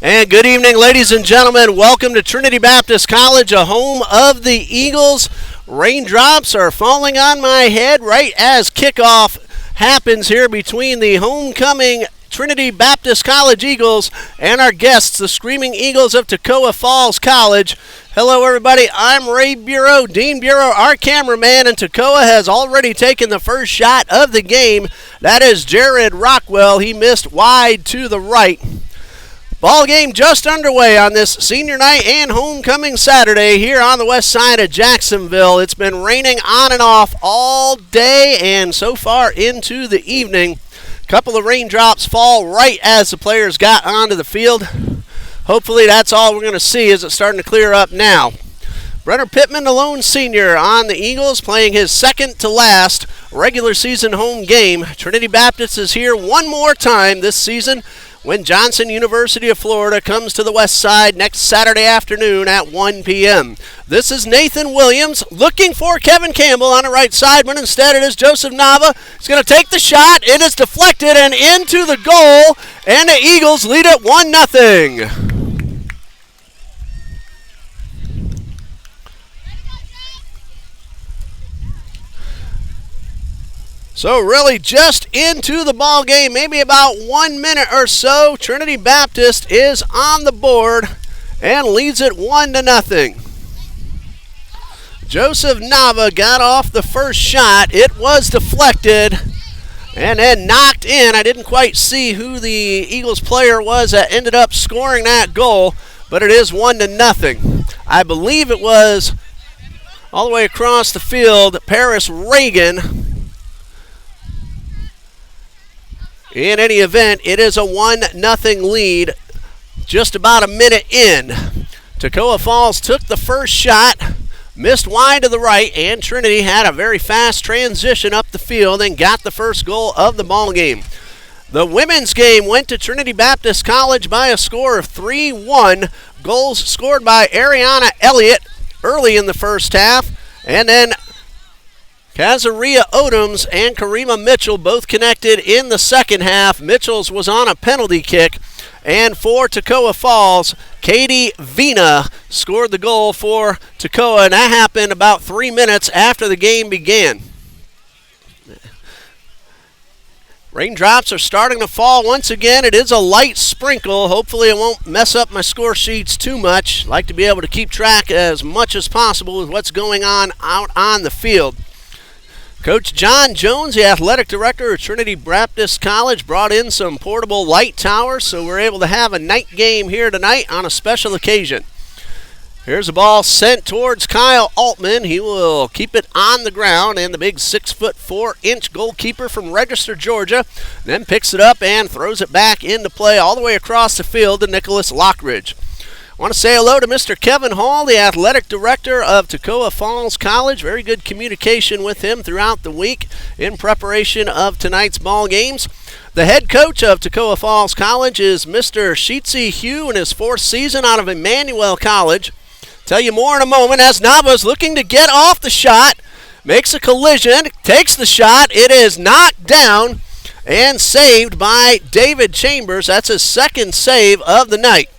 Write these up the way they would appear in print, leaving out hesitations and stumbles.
And good evening, ladies and gentlemen. Welcome to Trinity Baptist College, a home of the Eagles. Raindrops are falling on my head right as kickoff happens here between the homecoming Trinity Baptist College Eagles and our guests, the Screaming Eagles of Toccoa Falls College. Hello, everybody. I'm Ray Bureau, Dean Bureau, our cameraman, and Toccoa has already taken the first shot of the game. That is Jared Rockwell. He missed wide to the right. Ball game just underway on this senior night and homecoming Saturday here on the west side of Jacksonville. It's been raining on and off all day and so far into the evening. A couple of raindrops fall right as the players got onto the field. Hopefully that's all we're going to see as it's starting to clear up now. Brenner Pittman, the lone senior on the Eagles, playing his second to last regular season home game. Trinity Baptist is here one more time this season when Johnson University of Florida comes to the west side next Saturday afternoon at 1 p.m. This is Nathan Williams looking for Kevin Campbell on the right side, but instead it is Joseph Nava. He's going to take the shot. It is deflected and into the goal, and the Eagles lead it 1-0. So really just into the ball game, maybe about 1 minute or so. Trinity Baptist is on the board and leads it 1-0. Joseph Nava got off the first shot. It was deflected and then knocked in. I didn't quite see who the Eagles player was that ended up scoring that goal, but it is 1-0. I believe it was all the way across the field, Paris Reagan. In any event, it is a 1-0 lead just about a minute in. Toccoa Falls took the first shot, missed wide to the right, and Trinity had a very fast transition up the field and got the first goal of the ball game. The women's game went to Trinity Baptist College by a score of 3-1. Goals scored by Ariana Elliott early in the first half, and then Kazaria Odoms and Karima Mitchell both connected in the second half. Mitchell's was on a penalty kick. And for Toccoa Falls, Katie Vina scored the goal for Toccoa, and that happened about 3 minutes after the game began. Raindrops are starting to fall once again. It is a light sprinkle. Hopefully it won't mess up my score sheets too much. Like to be able to keep track as much as possible with what's going on out on the field. Coach John Jones, the athletic director of Trinity Baptist College, brought in some portable light towers, so we're able to have a night game here tonight on a special occasion. Here's a ball sent towards Kyle Altman. He will keep it on the ground, and the big 6'4" goalkeeper from Register, Georgia, then picks it up and throws it back into play all the way across the field to Nicholas Lockridge. I want to say hello to Mr. Kevin Hall, the athletic director of Toccoa Falls College. Very good communication with him throughout the week in preparation of tonight's ball games. The head coach of Toccoa Falls College is Mr. Sheetsy Hugh in his fourth season out of Emmanuel College. Tell you more in a moment as Nava's looking to get off the shot, makes a collision, takes the shot. It is knocked down and saved by David Chambers. That's his second save of the night.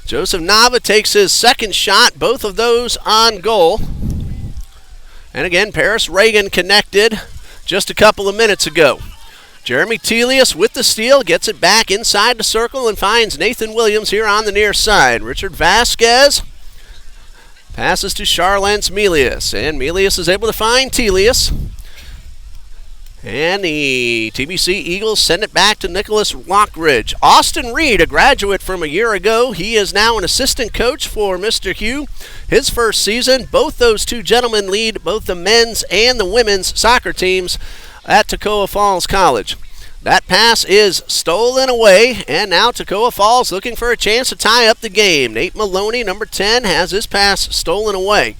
Joseph Nava takes his second shot, both of those on goal. And again, Paris Reagan connected just a couple of minutes ago. Jeremy Telius with the steal, gets it back inside the circle and finds Nathan Williams here on the near side. Richard Vasquez passes to Charlance Melius, and Melius is able to find Telius. And the TBC Eagles send it back to Nicholas Lockridge. Austin Reed, a graduate from a year ago. He is now an assistant coach for Mr. Hugh. His first season. Both those two gentlemen lead both the men's and the women's soccer teams at Toccoa Falls College. That pass is stolen away, and now Toccoa Falls looking for a chance to tie up the game. Nate Maloney, number 10, has his pass stolen away.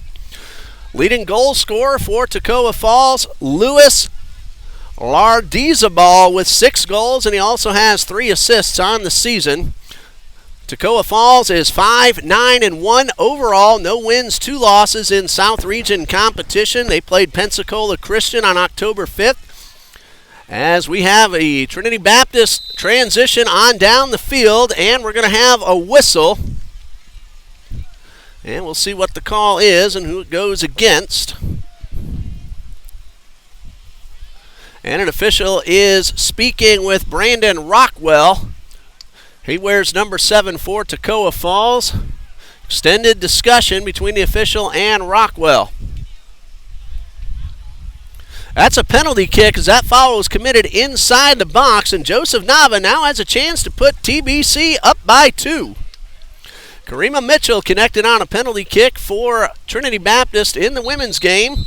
Leading goal scorer for Toccoa Falls, Lewis Lardizabal with 6 goals, and he also has 3 assists on the season. Toccoa Falls is 5-9-1 overall. No wins, 2 losses in South Region competition. They played Pensacola Christian on October 5th. as we have a Trinity Baptist transition on down the field, and we're going to have a whistle. And we'll see what the call is and who it goes against. And an official is speaking with Brandon Rockwell. He wears number 7 for Toccoa Falls. Extended discussion between the official and Rockwell. That's a penalty kick as that foul was committed inside the box, and Joseph Nava now has a chance to put TBC up by 2. Karima Mitchell connected on a penalty kick for Trinity Baptist in the women's game.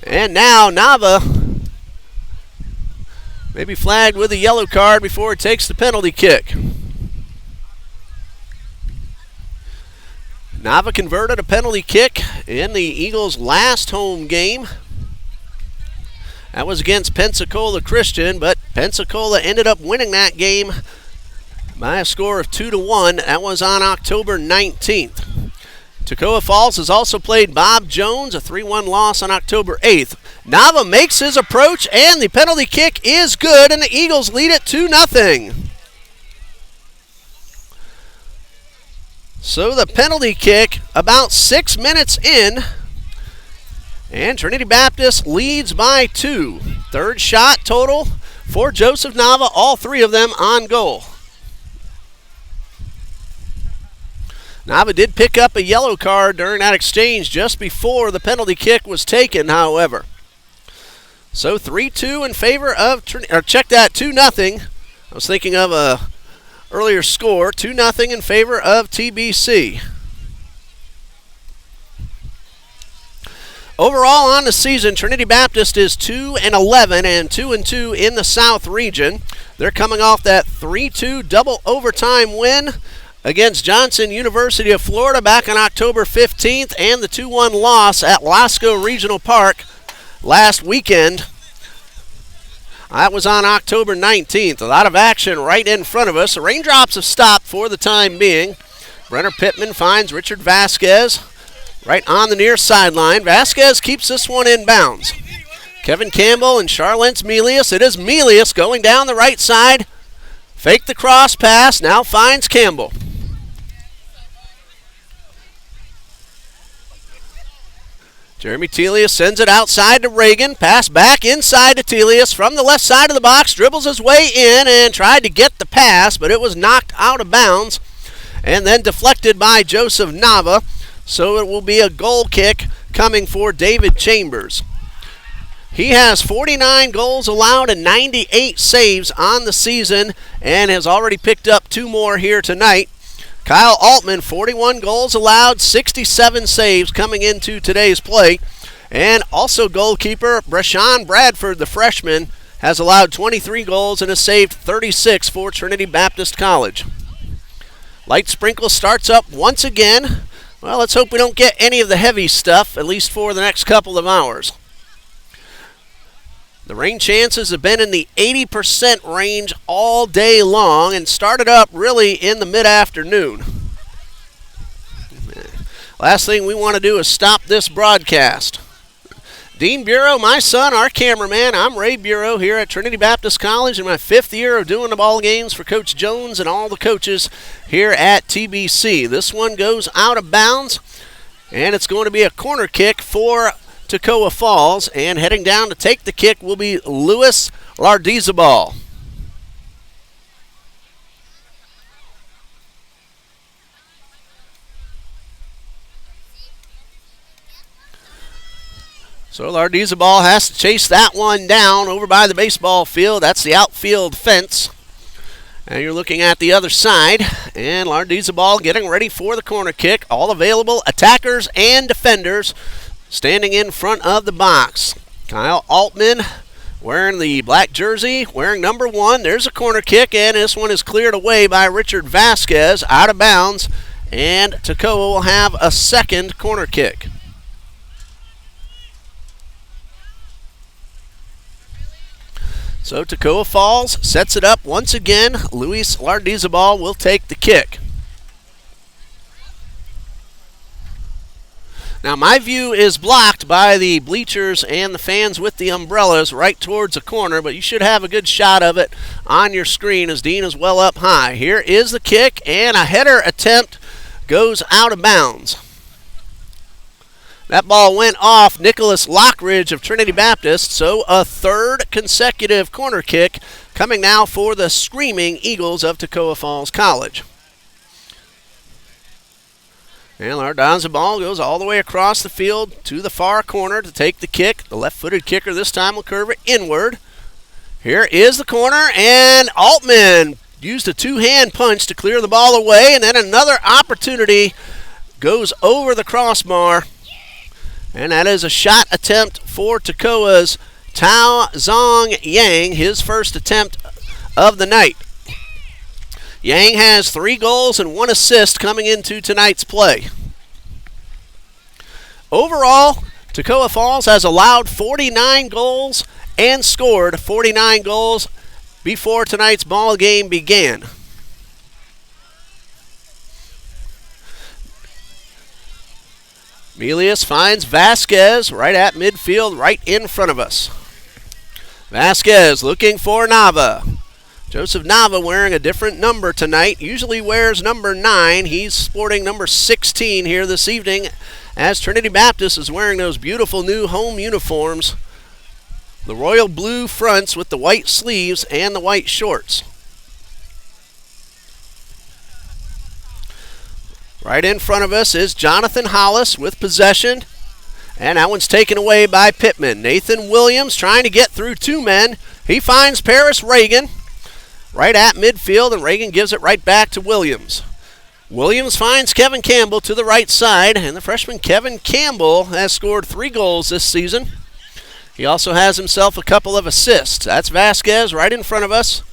And now Nava may be flagged with a yellow card before it takes the penalty kick. Nava converted a penalty kick in the Eagles' last home game. That was against Pensacola Christian, but Pensacola ended up winning that game by a score of 2-1. That was on October 19th. Toccoa Falls has also played Bob Jones, a 3-1 loss on October 8th. Nava makes his approach, and the penalty kick is good, and the Eagles lead it 2-0. So the penalty kick about 6 minutes in, and Trinity Baptist leads by 2. Third shot total for Joseph Nava, all 3 of them on goal. Nava did pick up a yellow card during that exchange just before the penalty kick was taken, however. So 3-2 in favor of Trinity, or check that, 2-0. I was thinking of a earlier score, 2-0 in favor of TBC. Overall on the season, Trinity Baptist is 2-11 and 2-2 in the South region. They're coming off that 3-2 double overtime win against Johnson University of Florida back on October 15th, and the 2-1 loss at Lasco Regional Park last weekend. That was on October 19th. A lot of action right in front of us. The raindrops have stopped for the time being. Brenner Pittman finds Richard Vasquez right on the near sideline. Vasquez keeps this one in bounds. Kevin Campbell and Charlence Melius. It is Melius going down the right side. Fake the cross pass. Now finds Campbell. Jeremy Telius sends it outside to Reagan. Pass back inside to Telius from the left side of the box. Dribbles his way in and tried to get the pass, but it was knocked out of bounds and then deflected by Joseph Nava. So it will be a goal kick coming for David Chambers. He has 49 goals allowed and 98 saves on the season and has already picked up 2 more here tonight. Kyle Altman, 41 goals allowed, 67 saves coming into today's play. And also goalkeeper Brashawn Bradford, the freshman, has allowed 23 goals and has saved 36 for Trinity Baptist College. Light sprinkle starts up once again. Well, let's hope we don't get any of the heavy stuff, at least for the next couple of hours. The rain chances have been in the 80% range all day long and started up really in the mid-afternoon. Last thing we want to do is stop this broadcast. Dean Bureau, my son, our cameraman. I'm Ray Bureau here at Trinity Baptist College in my 5th year of doing the ball games for Coach Jones and all the coaches here at TBC. This one goes out of bounds, and it's going to be a corner kick for Toccoa Falls, and heading down to take the kick will be Luis Lardizabal. So Lardizabal has to chase that one down over by the baseball field. That's the outfield fence. And you're looking at the other side, and Lardizabal getting ready for the corner kick. All available attackers and defenders standing in front of the box. Kyle Altman wearing the black jersey, wearing number 1. There's a corner kick, and this one is cleared away by Richard Vasquez, out of bounds, and Toccoa will have a second corner kick. So Toccoa Falls sets it up once again. Luis Lardizabal will take the kick. Now my view is blocked by the bleachers and the fans with the umbrellas right towards the corner, but you should have a good shot of it on your screen as Dean is well up high. Here is the kick, and a header attempt goes out of bounds. That ball went off Nicholas Lockridge of Trinity Baptist, so a third consecutive corner kick coming now for the Screaming Eagles of Toccoa Falls College. And Lardon's ball goes all the way across the field to the far corner to take the kick. The left-footed kicker this time will curve it inward. Here is the corner, and Altman used a two-hand punch to clear the ball away, and then another opportunity goes over the crossbar. And that is a shot attempt for Toccoa's Tao Zong Yang, his first attempt of the night. Yang has 3 goals and 1 assist coming into tonight's play. Overall, Toccoa Falls has allowed 49 goals and scored 49 goals before tonight's ball game began. Melius finds Vasquez right at midfield, right in front of us. Vasquez looking for Nava. Joseph Nava wearing a different number tonight. Usually wears number 9. He's sporting number 16 here this evening as Trinity Baptist is wearing those beautiful new home uniforms. The royal blue fronts with the white sleeves and the white shorts. Right in front of us is Jonathan Hollis with possession. And that one's taken away by Pittman. Nathan Williams trying to get through 2 men. He finds Paris Reagan right at midfield, and Reagan gives it right back to Williams. Williams finds Kevin Campbell to the right side, and the freshman Kevin Campbell has scored 3 goals this season. He also has himself a couple of assists. That's Vasquez right in front of us.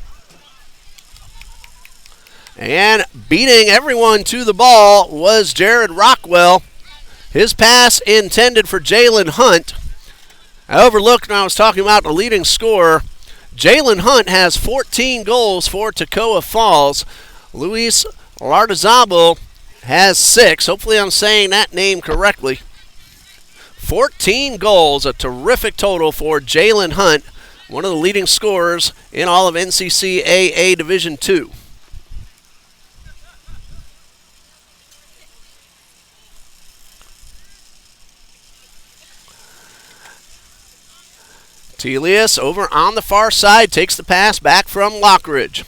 And beating everyone to the ball was Jared Rockwell. His pass intended for Jalen Hunt. I overlooked when I was talking about the leading scorer. Jalen Hunt has 14 goals for Toccoa Falls. Luis Lardazabal has 6. Hopefully I'm saying that name correctly. 14 goals, a terrific total for Jalen Hunt, one of the leading scorers in all of NCCAA Division II. Telius over on the far side takes the pass back from Lockridge.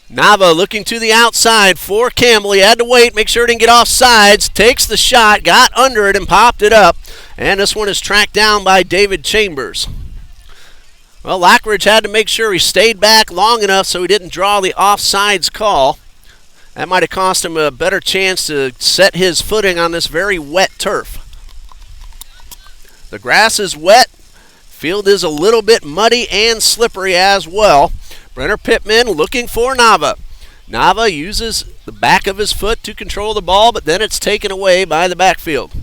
Nava looking to the outside for Campbell. He had to wait, make sure he didn't get off sides. Takes the shot, got under it and popped it up. And this one is tracked down by David Chambers. Well, Lockridge had to make sure he stayed back long enough so he didn't draw the offsides call. That might have cost him a better chance to set his footing on this very wet turf. The grass is wet. Field is a little bit muddy and slippery as well. Brenner Pittman looking for Nava. Nava uses the back of his foot to control the ball, but then it's taken away by the backfield.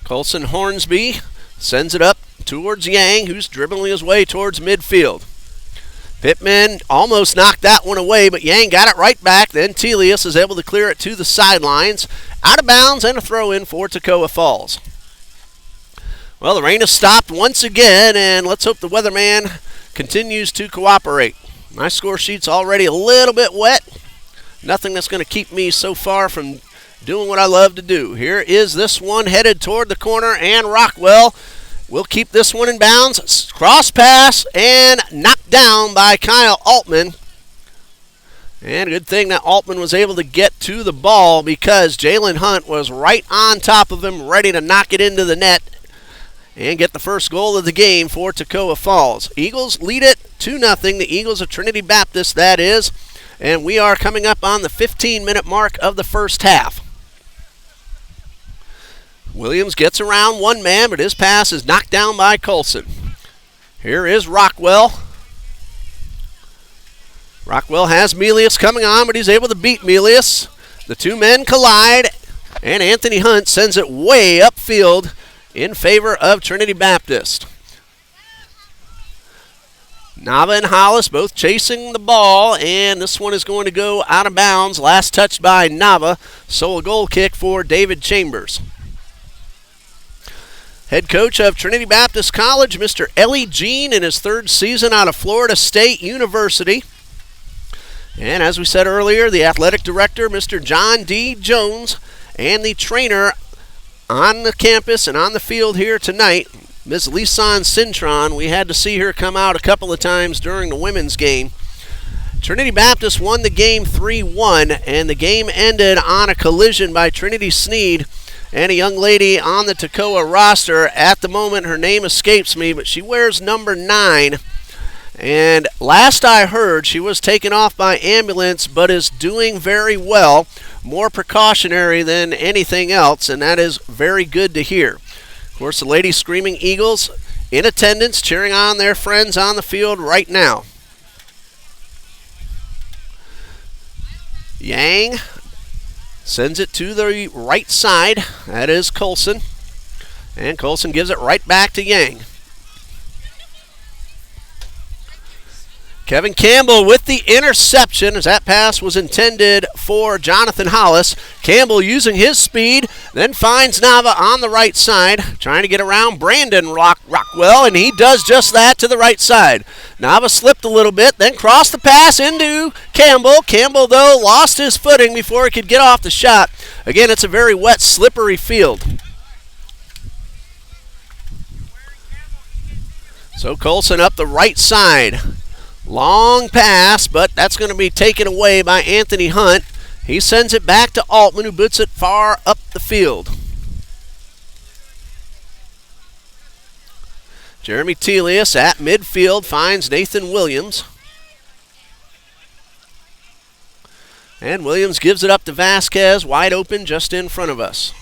Colson Hornsby sends it up towards Yang, who's dribbling his way towards midfield. Pittman almost knocked that one away, but Yang got it right back. Then Telius is able to clear it to the sidelines. Out of bounds and a throw in for Toccoa Falls. Well, the rain has stopped once again, and let's hope the weatherman continues to cooperate. My score sheet's already a little bit wet. Nothing that's going to keep me so far from doing what I love to do. Here is this one headed toward the corner, and Rockwell will keep this one in bounds. Cross pass and knocked down by Kyle Altman. And a good thing that Altman was able to get to the ball because Jalen Hunt was right on top of him, ready to knock it into the net and get the first goal of the game for Toccoa Falls. Eagles lead it 2-0. The Eagles of Trinity Baptist, that is. And we are coming up on the 15-minute mark of the first half. Williams gets around one man, but his pass is knocked down by Colson. Here is Rockwell. Rockwell has Melius coming on, but he's able to beat Melius. The 2 men collide, and Anthony Hunt sends it way upfield in favor of Trinity Baptist. Nava and Hollis both chasing the ball, and this one is going to go out of bounds. Last touched by Nava, so a goal kick for David Chambers. Head coach of Trinity Baptist College, Mr. Ellie Jean, in his third season out of Florida State University. And as we said earlier, the athletic director, Mr. John D. Jones, and the trainer on the campus and on the field here tonight, Ms. Lisanne Cintron. We had to see her come out a couple of times during the women's game. Trinity Baptist won the game 3-1, and the game ended on a collision by Trinity Sneed and a young lady on the Toccoa roster. At the moment, her name escapes me, but she wears number 9. And last I heard, she was taken off by ambulance, but is doing very well. More precautionary than anything else, and that is very good to hear. Of course, the Lady Screaming Eagles in attendance, cheering on their friends on the field right now. Yang sends it to the right side. That is Colson. And Colson gives it right back to Yang. Kevin Campbell with the interception, as that pass was intended for Jonathan Hollis. Campbell using his speed, then finds Nava on the right side, trying to get around Brandon Rockwell, and he does just that to the right side. Nava slipped a little bit, then crossed the pass into Campbell. Campbell, though, lost his footing before he could get off the shot. Again, it's a very wet, slippery field. So Colson up the right side. Long pass, but that's going to be taken away by Anthony Hunt. He sends it back to Altman, who puts it far up the field. Jeremy Telius at midfield finds Nathan Williams. And Williams gives it up to Vasquez, wide open just in front of us.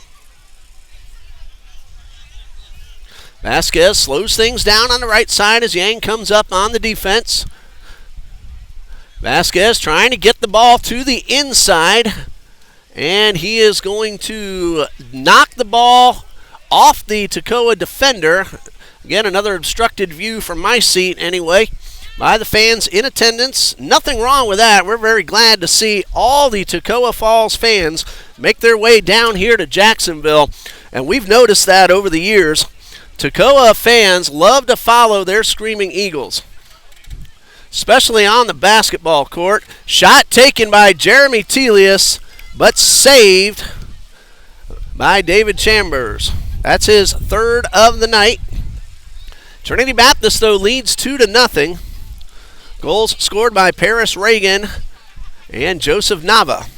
Vasquez slows things down on the right side as Yang comes up on the defense. Vasquez trying to get the ball to the inside, and he is going to knock the ball off the Toccoa defender. Again, another obstructed view from my seat anyway, by the fans in attendance. Nothing wrong with that. We're very glad to see all the Toccoa Falls fans make their way down here to Jacksonville, and we've noticed that over the years. Toccoa fans love to follow their Screaming Eagles, especially on the basketball court. Shot taken by Jeremy Telius, but saved by David Chambers. That's his third of the night. Trinity Baptist, though, leads 2-0. Goals scored by Paris Reagan and Joseph Nava.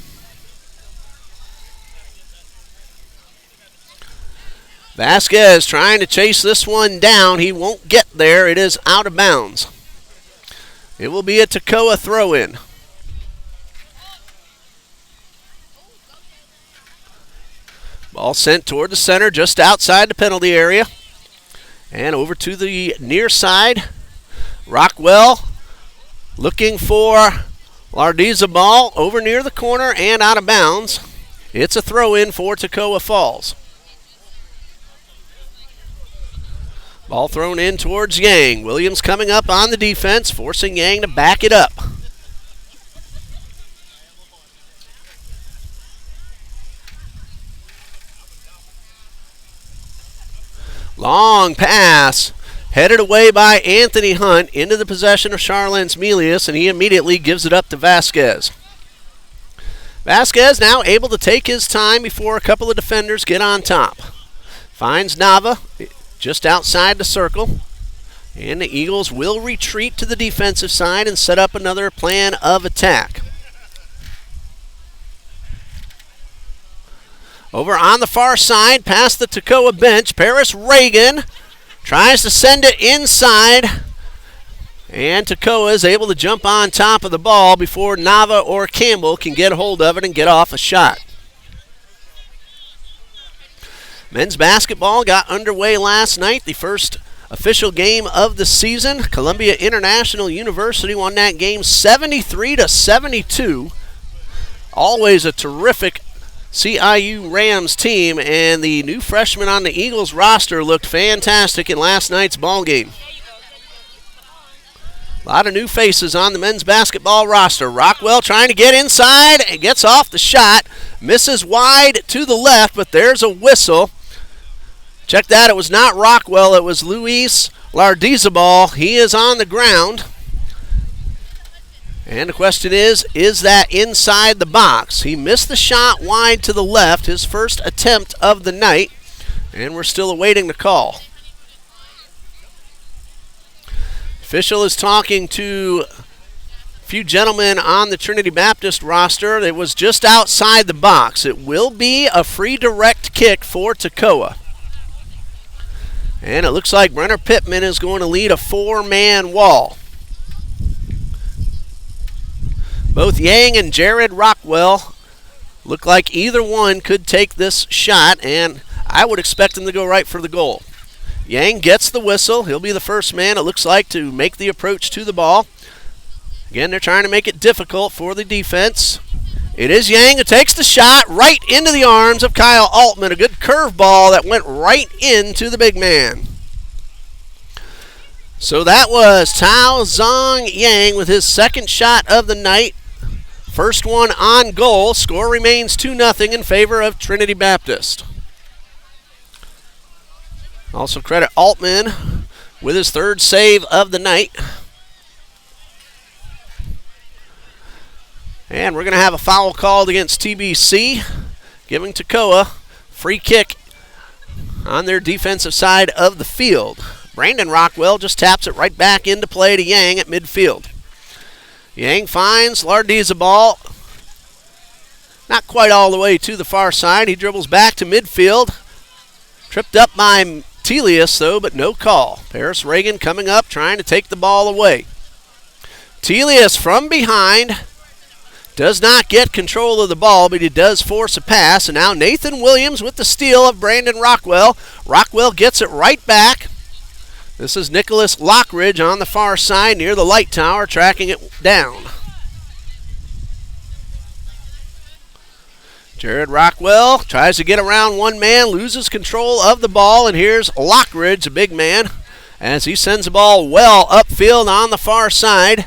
Vasquez trying to chase this one down. He won't get there. It is out of bounds. It will be a Toccoa throw-in. Ball sent toward the center, just outside the penalty area. And over to the near side. Rockwell looking for Lardizabal over near the corner and out of bounds. It's a throw-in for Toccoa Falls. Ball thrown in towards Yang. Williams coming up on the defense, forcing Yang to back it up. Long pass, headed away by Anthony Hunt into the possession of Charlene Melius, and he immediately gives it up to Vasquez. Vasquez now able to take his time before a couple of defenders get on top. Finds Nava just outside the circle, and the Eagles will retreat to the defensive side and set up another plan of attack. Over on the far side, past the Toccoa bench, Paris Reagan tries to send it inside, and Toccoa is able to jump on top of the ball before Nava or Campbell can get a hold of it and get off a shot. Men's basketball got underway last night, the first official game of the season. Columbia International University won that game 73-72. Always a terrific CIU Rams team, and the new freshman on the Eagles roster looked fantastic in last night's ball game. A lot of new faces on the men's basketball roster. Rockwell trying to get inside and gets off the shot. Misses wide to the left, but there's a whistle. Check that. It was not Rockwell. It was Luis Lardizabal. He is on the ground. And the question is that inside the box? He missed the shot wide to the left, his first attempt of the night, and we're still awaiting the call. Official is talking to a few gentlemen on the Trinity Baptist roster. It was just outside the box. It will be a free direct kick for Toccoa. And it looks like Brenner Pittman is going to lead a four-man wall. Both Yang and Jared Rockwell look like either one could take this shot, and I would expect them to go right for the goal. Yang gets the whistle. He'll be the first man, it looks like, to make the approach to the ball. Again, they're trying to make it difficult for the defense. It is Yang who takes the shot right into the arms of Kyle Altman. A good curveball that went right into the big man. So that was Tao Zong Yang with his second shot of the night. First one on goal. Score remains 2-0 in favor of Trinity Baptist. Also credit Altman with his third save of the night. And we're going to have a foul called against TBC, giving Toccoa free kick on their defensive side of the field. Brandon Rockwell just taps it right back into play to Yang at midfield. Yang finds Lardizabal. Not quite all the way to the far side. He dribbles back to midfield. Tripped up by Telius, though, but no call. Paris Reagan coming up, trying to take the ball away. Telius from behind does not get control of the ball, but he does force a pass. And now Nathan Williams with the steal of Brandon Rockwell. Rockwell gets it right back. This is Nicholas Lockridge on the far side near the light tower, tracking it down. Jared Rockwell tries to get around one man, loses control of the ball, and here's Lockridge, a big man, as he sends the ball well upfield on the far side.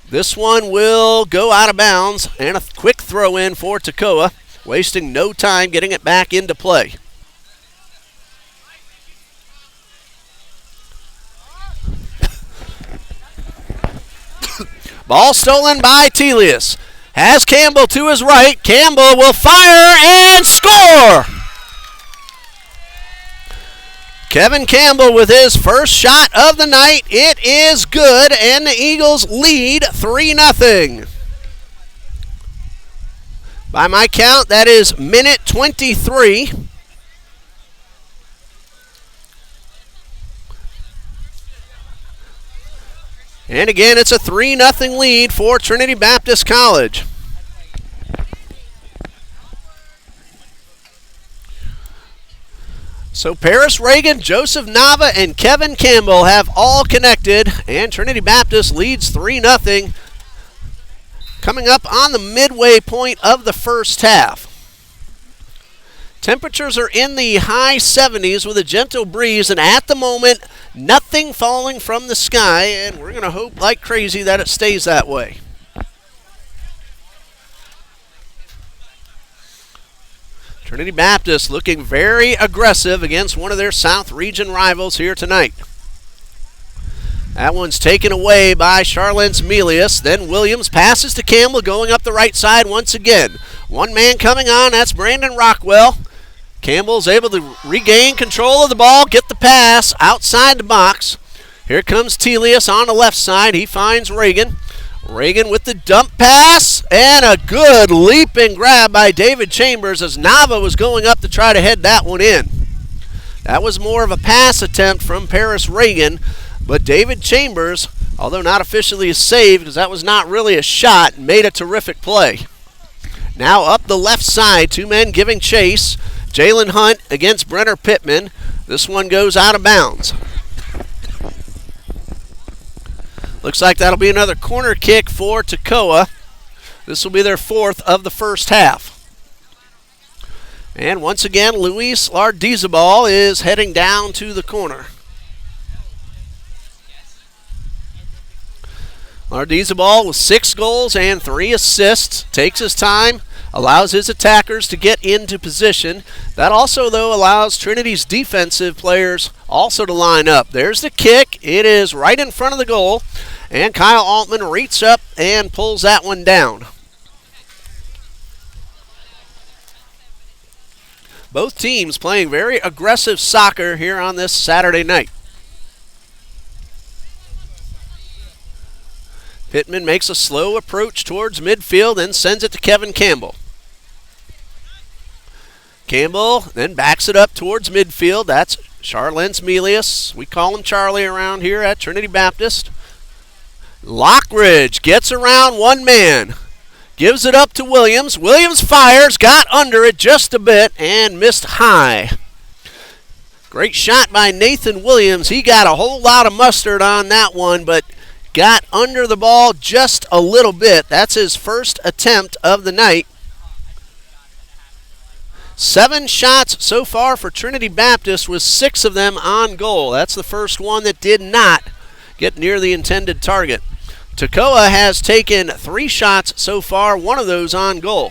This one will go out of bounds, and a quick throw in for Toccoa, wasting no time getting it back into play. Ball stolen by Telius. Has Campbell to his right. Campbell will fire and score! Kevin Campbell with his first shot of the night. It is good, and the Eagles lead 3-0. By my count, that is minute 23. And again, it's a 3-0 lead for Trinity Baptist College. So Paris Reagan, Joseph Nava, and Kevin Campbell have all connected, and Trinity Baptist leads 3-0. Coming up on the midway point of the first half. Temperatures are in the high 70s with a gentle breeze, and at the moment, nothing falling from the sky, and we're going to hope like crazy that it stays that way. Trinity Baptist looking very aggressive against one of their South Region rivals here tonight. That one's taken away by Charlene Melius. Then Williams passes to Campbell going up the right side once again. One man coming on, that's Brandon Rockwell. Campbell's able to regain control of the ball, get the pass outside the box. Here comes Telius on the left side. He finds Reagan. Reagan with the dump pass, and a good leaping grab by David Chambers as Nava was going up to try to head that one in. That was more of a pass attempt from Paris Reagan, but David Chambers, although not officially saved because that was not really a shot, made a terrific play. Now up the left side, two men giving chase. Jalen Hunt against Brenner Pittman. This one goes out of bounds. Looks like that'll be another corner kick for Toccoa. This will be their fourth of the first half. And once again, Luis Lardizabal is heading down to the corner. Lardizabal with 6 goals and 3 assists. Takes his time, allows his attackers to get into position. That also, though, allows Trinity's defensive players also to line up. There's the kick. It is right in front of the goal. And Kyle Altman reaches up and pulls that one down. Both teams playing very aggressive soccer here on this Saturday night. Pittman makes a slow approach towards midfield and sends it to Kevin Campbell. Campbell then backs it up towards midfield. That's Charlens Melius. We call him Charlie around here at Trinity Baptist. Lockridge gets around one man. Gives it up to Williams. Williams fires, got under it just a bit, and missed high. Great shot by Nathan Williams. He got a whole lot of mustard on that one, but got under the ball just a little bit. That's his first attempt of the night. 7 shots so far for Trinity Baptist, with 6 of them on goal. That's the first one that did not get near the intended target. Toccoa has taken 3 shots so far, 1 of those on goal.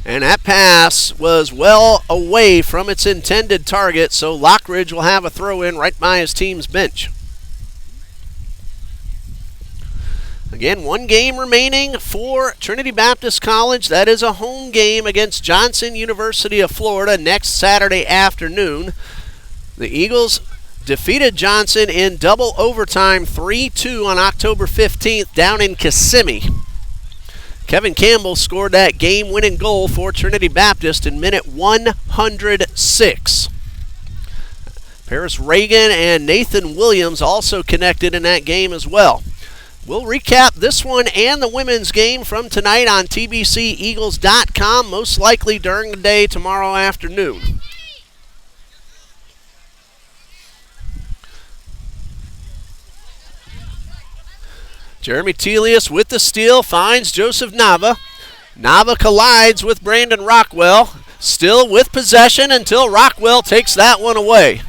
And that pass was well away from its intended target, so Lockridge will have a throw-in right by his team's bench. Again, 1 game remaining for Trinity Baptist College. That is a home game against Johnson University of Florida next Saturday afternoon. The Eagles defeated Johnson in double overtime 3-2 on October 15th down in Kissimmee. Kevin Campbell scored that game-winning goal for Trinity Baptist in minute 106. Paris Reagan and Nathan Williams also connected in that game as well. We'll recap this one and the women's game from tonight on TBCEagles.com, most likely during the day tomorrow afternoon. Jeremy Telius with the steal finds Joseph Nava. Nava collides with Brandon Rockwell. Still with possession until Rockwell takes that one away.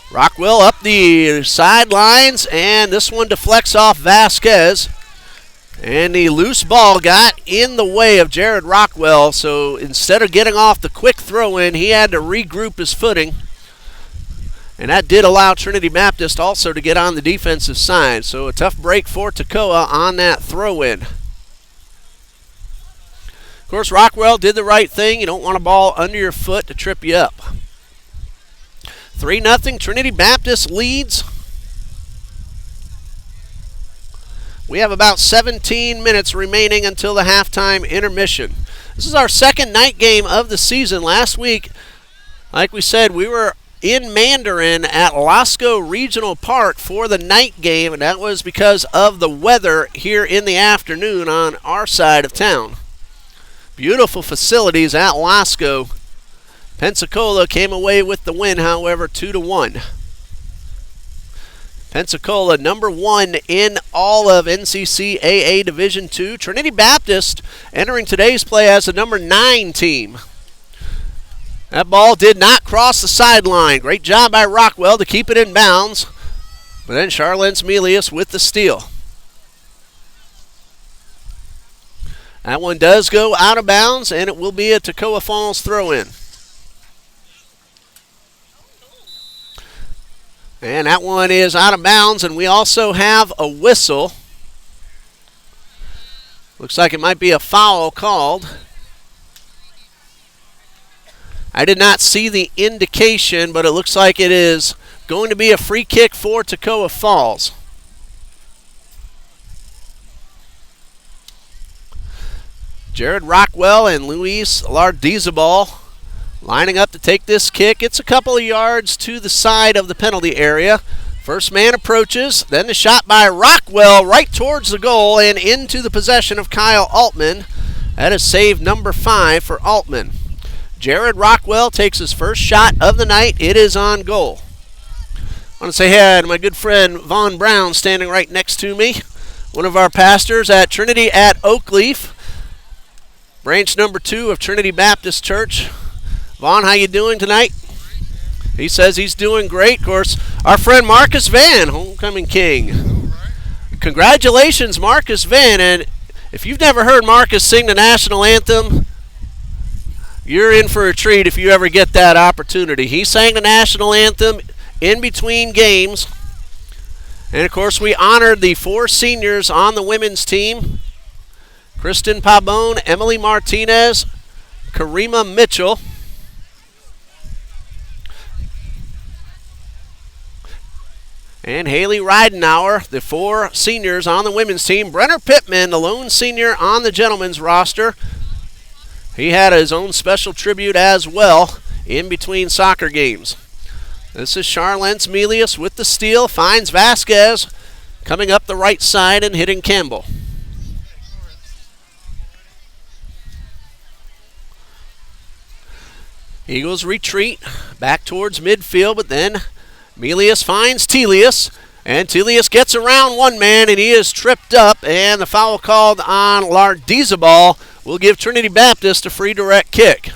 Rockwell up the sidelines, and this one deflects off Vasquez. And the loose ball got in the way of Jared Rockwell, so instead of getting off the quick throw-in, he had to regroup his footing. And that did allow Trinity Baptist also to get on the defensive side. So a tough break for Toccoa on that throw-in. Of course, Rockwell did the right thing. You don't want a ball under your foot to trip you up. 3-0, Trinity Baptist leads. We have about 17 minutes remaining until the halftime intermission. This is our second night game of the season. Last week, like we said, we were in Mandarin at Lasco Regional Park for the night game, and that was because of the weather here in the afternoon on our side of town. Beautiful facilities at Lasco. Pensacola came away with the win, however, 2-1. Pensacola number 1 in all of NCCAA Division II. Trinity Baptist entering today's play as the number 9 team. That ball did not cross the sideline. Great job by Rockwell to keep it in bounds. But then Charlens Melius with the steal. That one does go out of bounds, and it will be a Toccoa Falls throw-in. And that one is out of bounds, and we also have a whistle. Looks like it might be a foul called. I did not see the indication, but it looks like it is going to be a free kick for Toccoa Falls. Jared Rockwell and Luis Lardizabal lining up to take this kick. It's a couple of yards to the side of the penalty area. First man approaches, then the shot by Rockwell right towards the goal and into the possession of Kyle Altman. That is save number 5 for Altman. Jared Rockwell takes his first shot of the night. It is on goal. I want to say hi to my good friend Vaughn Brown standing right next to me. One of our pastors at Trinity at Oakleaf. Branch number 2 of Trinity Baptist Church. Vaughn, how you doing tonight? He says he's doing great. Of course, our friend Marcus Van, homecoming king. Congratulations, Marcus Van. And if you've never heard Marcus sing the national anthem, you're in for a treat if you ever get that opportunity. He sang the national anthem in between games. And, of course, we honored the 4 seniors on the women's team. Kristen Pabon, Emily Martinez, Karima Mitchell, and Haley Ridenauer, the 4 seniors on the women's team. Brenner Pittman, the lone senior on the gentlemen's roster. He had his own special tribute as well in between soccer games. This is Charlene Melius with the steal, finds Vasquez coming up the right side and hitting Campbell. Eagles retreat back towards midfield, but then Melius finds Telius, and Telius gets around one man, and he is tripped up, and the foul called on Lardizabal will give Trinity Baptist a free direct kick.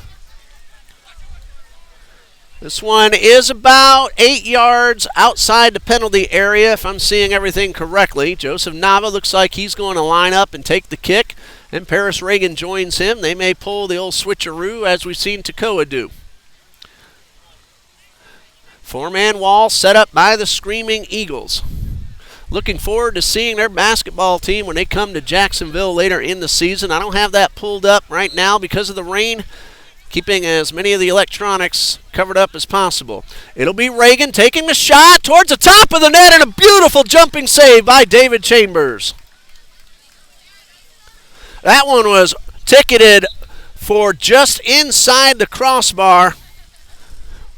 This one is about 8 yards outside the penalty area, if I'm seeing everything correctly. Joseph Nava looks like he's going to line up and take the kick, and Paris Reagan joins him. They may pull the old switcheroo, as we've seen Toccoa do. 4-man wall set up by the Screaming Eagles. Looking forward to seeing their basketball team when they come to Jacksonville later in the season. I don't have that pulled up right now because of the rain, keeping as many of the electronics covered up as possible. It'll be Reagan taking the shot towards the top of the net, and a beautiful jumping save by David Chambers. That one was ticketed for just inside the crossbar,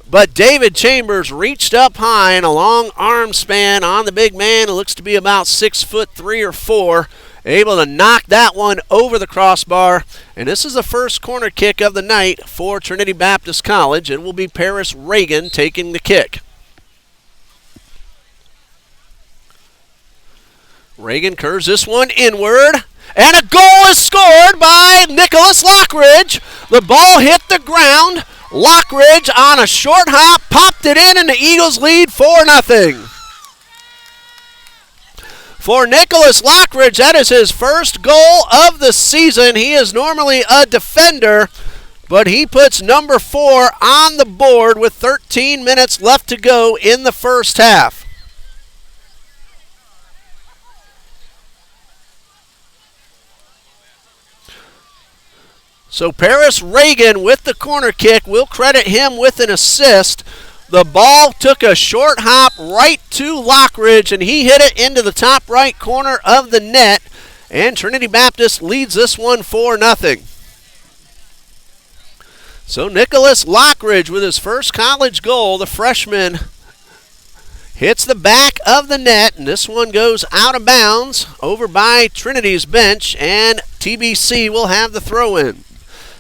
but David Chambers reached up high in a long arm span on the big man, who looks to be about 6'3" or 4", able to knock that one over the crossbar. And this is the first corner kick of the night for Trinity Baptist College. It will be Paris Reagan taking the kick. Reagan curves this one inward, and a goal is scored by Nicholas Lockridge. The ball hit the ground. Lockridge on a short hop popped it in, and the Eagles lead 4-0. For Nicholas Lockridge, that is his first goal of the season. He is normally a defender, but he puts number 4 on the board with 13 minutes left to go in the first half. So Paris Reagan with the corner kick. We'll credit him with an assist. The ball took a short hop right to Lockridge, and he hit it into the top right corner of the net. And Trinity Baptist leads this one 4-0. So Nicholas Lockridge with his first college goal, the freshman, hits the back of the net, and this one goes out of bounds over by Trinity's bench, and TBC will have the throw-in.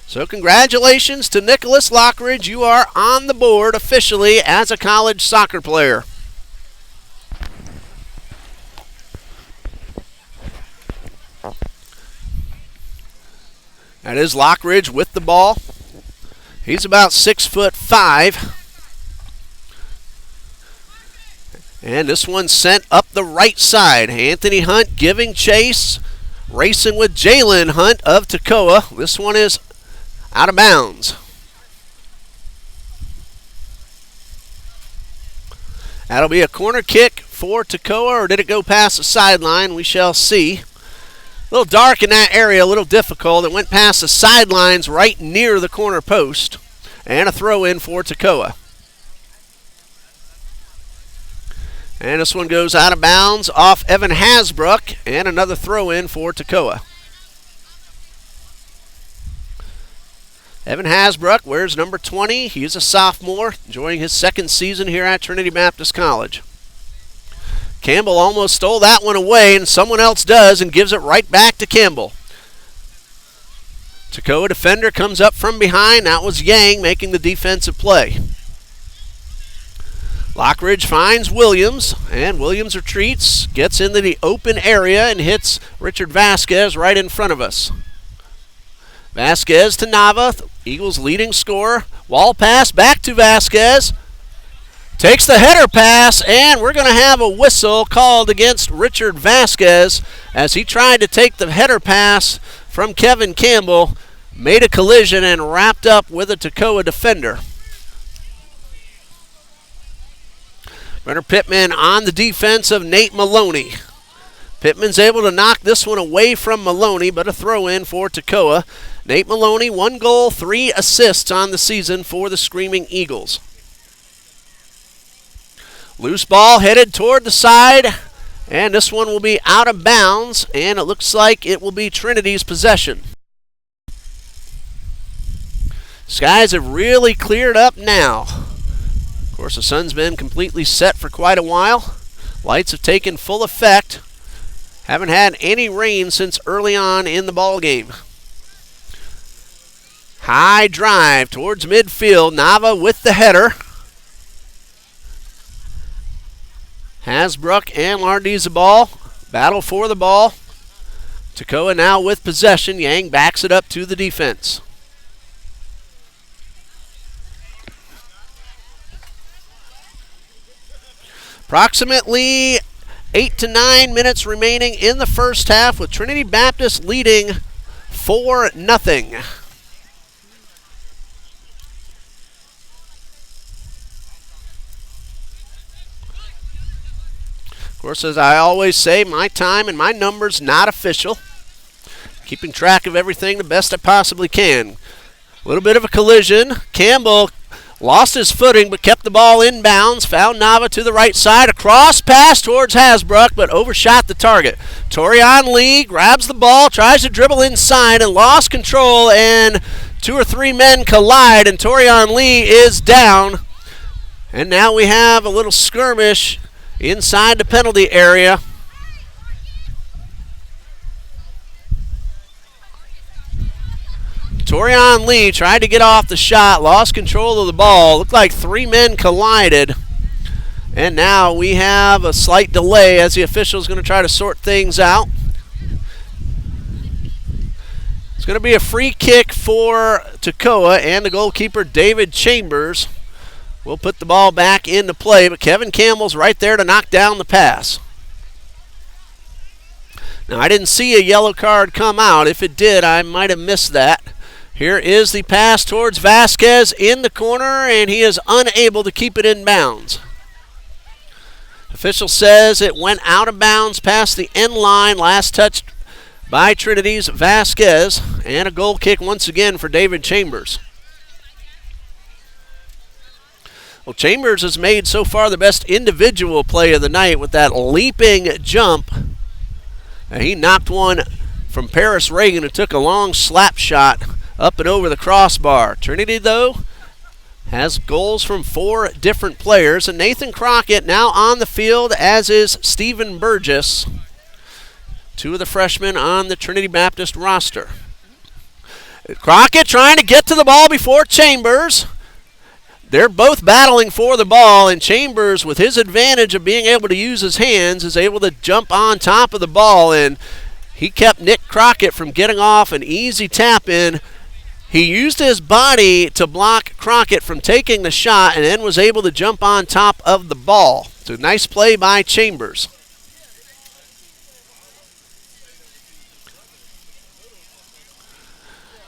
So congratulations to Nicholas Lockridge. You are on the board officially as a college soccer player. That is Lockridge with the ball. He's about 6'5". And this one sent up the right side. Anthony Hunt giving chase, racing with Jalen Hunt of Toccoa. This one is out of bounds. That'll be a corner kick for Toccoa, or did it go past the sideline? We shall see. A little dark in that area, a little difficult. It went past the sidelines right near the corner post. And a throw in for Toccoa. And this one goes out of bounds off Evan Hasbrook, and another throw in for Toccoa. Evan Hasbrook wears number 20. He's a sophomore, enjoying his second season here at Trinity Baptist College. Campbell almost stole that one away, and someone else does and gives it right back to Campbell. Toccoa defender comes up from behind. That was Yang making the defensive play. Lockridge finds Williams, and Williams retreats, gets into the open area, and hits Richard Vasquez right in front of us. Vasquez to Nava, Eagles leading scorer. Wall pass back to Vasquez. Takes the header pass, and we're going to have a whistle called against Richard Vasquez as he tried to take the header pass from Kevin Campbell, made a collision, and wrapped up with a Toccoa defender. Brenner Pittman on the defense of Nate Maloney. Pittman's able to knock this one away from Maloney, but a throw-in for Toccoa. Nate Maloney, 1 goal, 3 assists on the season for the Screaming Eagles. Loose ball headed toward the side, and this one will be out of bounds, and it looks like it will be Trinity's possession. Skies have really cleared up now. Of course, the sun's been completely set for quite a while. Lights have taken full effect. Haven't had any rain since early on in the ball game. High drive towards midfield. Nava with the header. Hasbrook and Lardiza ball. Battle for the ball. Toccoa now with possession. Yang backs it up to the defense. Approximately 8 to 9 minutes remaining in the first half, with Trinity Baptist leading 4-0. Of course, as I always say, my time and my numbers not official. Keeping track of everything the best I possibly can. A little bit of a collision. Campbell lost his footing but kept the ball inbounds. Found Nava to the right side. A cross pass towards Hasbrook but overshot the target. Torian Lee grabs the ball, tries to dribble inside and lost control, and 2 or 3 men collide and Torian Lee is down. And now we have a little skirmish inside the penalty area. Torian Lee tried to get off the shot, lost control of the ball. Looked like 3 men collided. And now we have a slight delay as the official's going to try to sort things out. It's going to be a free kick for Toccoa, and the goalkeeper, David Chambers, will put the ball back into play, but Kevin Campbell's right there to knock down the pass. Now, I didn't see a yellow card come out. If it did, I might have missed that. Here is the pass towards Vasquez in the corner, and he is unable to keep it in bounds. Official says it went out of bounds past the end line, last touched by Trinity's Vasquez, and a goal kick once again for David Chambers. Well, Chambers has made so far the best individual play of the night with that leaping jump. And he knocked one from Paris Reagan who took a long slap shot up and over the crossbar. Trinity, though, has goals from 4 different players. And Nathan Crockett now on the field, as is Stephen Burgess, 2 of the freshmen on the Trinity Baptist roster. Crockett trying to get to the ball before Chambers. They're both battling for the ball, and Chambers, with his advantage of being able to use his hands, is able to jump on top of the ball, and he kept Nick Crockett from getting off an easy tap-in. He used his body to block Crockett from taking the shot and then was able to jump on top of the ball. So nice play by Chambers.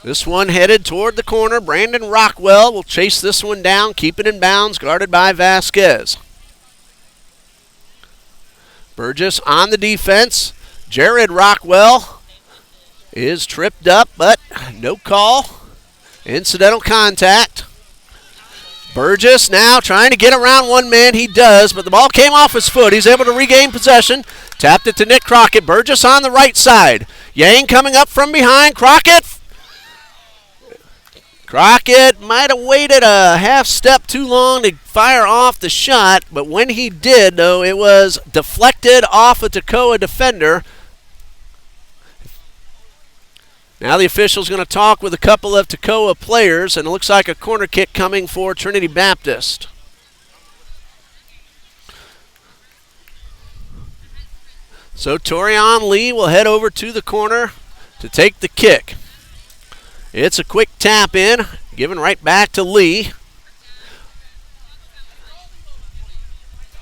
This one headed toward the corner. Brandon Rockwell will chase this one down, keep it in bounds, guarded by Vasquez. Burgess on the defense. Jared Rockwell is tripped up, but no call. Incidental contact. Burgess now trying to get around one man. He does, but the ball came off his foot. He's able to regain possession. Tapped it to Nick Crockett. Burgess on the right side. Yang coming up from behind. Crockett might have waited a half step too long to fire off the shot, but when he did, though, it was deflected off a Toccoa defender. Now the official's going to talk with a couple of Toccoa players, and it looks like a corner kick coming for Trinity Baptist. So Torian Lee will head over to the corner to take the kick. It's a quick tap in, given right back to Lee.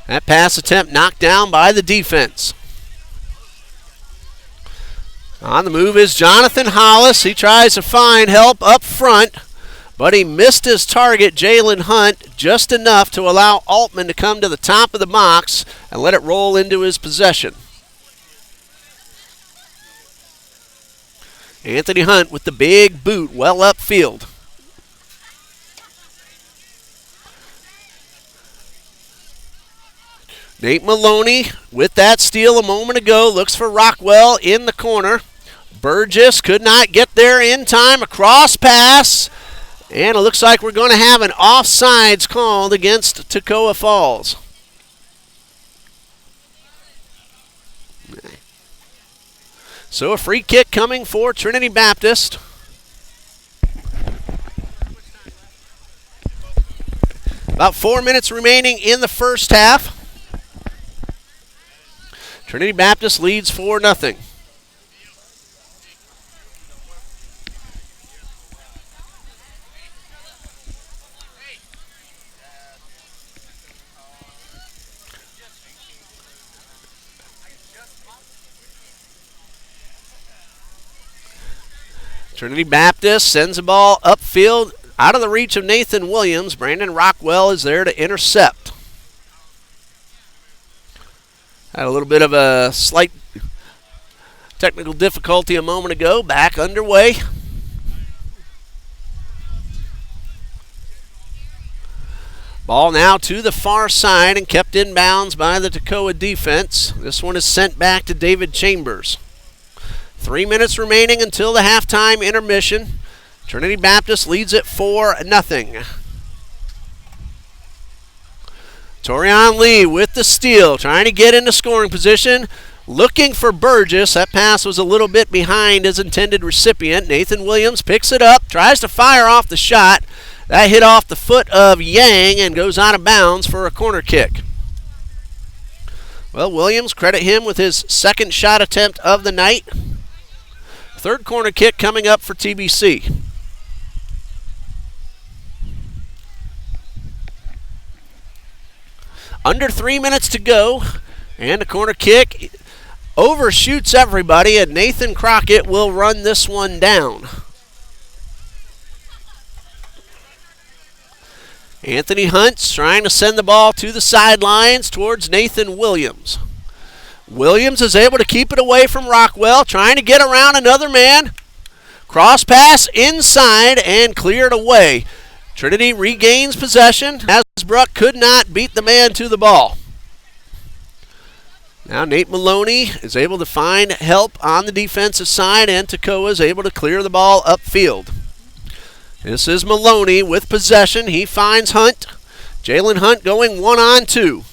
That pass attempt knocked down by the defense. On the move is Jonathan Hollis. He tries to find help up front, but he missed his target, Jalen Hunt, just enough to allow Altman to come to the top of the box and let it roll into his possession. Anthony Hunt with the big boot well upfield. Nate Maloney with that steal a moment ago looks for Rockwell in the corner. Burgess could not get there in time. A cross pass. And it looks like we're going to have an offsides called against Toccoa Falls. So a free kick coming for Trinity Baptist. About 4 minutes remaining in the first half. Trinity Baptist leads 4-0. Trinity Baptist sends the ball upfield out of the reach of Nathan Williams. Brandon Rockwell is there to intercept. Had a little bit of a slight technical difficulty a moment ago. Back underway. Ball now to the far side and kept in bounds by the Toccoa defense. This one is sent back to David Chambers. 3 minutes remaining until the halftime intermission. Trinity Baptist leads it 4-0. Torian Lee with the steal, trying to get into scoring position, looking for Burgess. That pass was a little bit behind his intended recipient. Nathan Williams picks it up, tries to fire off the shot. That hit off the foot of Yang and goes out of bounds for a corner kick. Well, Williams, credit him with his second shot attempt of the night. Third corner kick coming up for TBC. Under 3 minutes to go, and a corner kick overshoots everybody, and Nathan Crockett will run this one down. Anthony Hunt's trying to send the ball to the sidelines towards Nathan Williams. Williams is able to keep it away from Rockwell, trying to get around another man. Cross pass inside and cleared away. Trinity regains possession. Hasbrook could not beat the man to the ball. Now Nate Maloney is able to find help on the defensive side, and Toccoa is able to clear the ball upfield. This is Maloney with possession. He finds Hunt. Jalen Hunt going 1-on-2.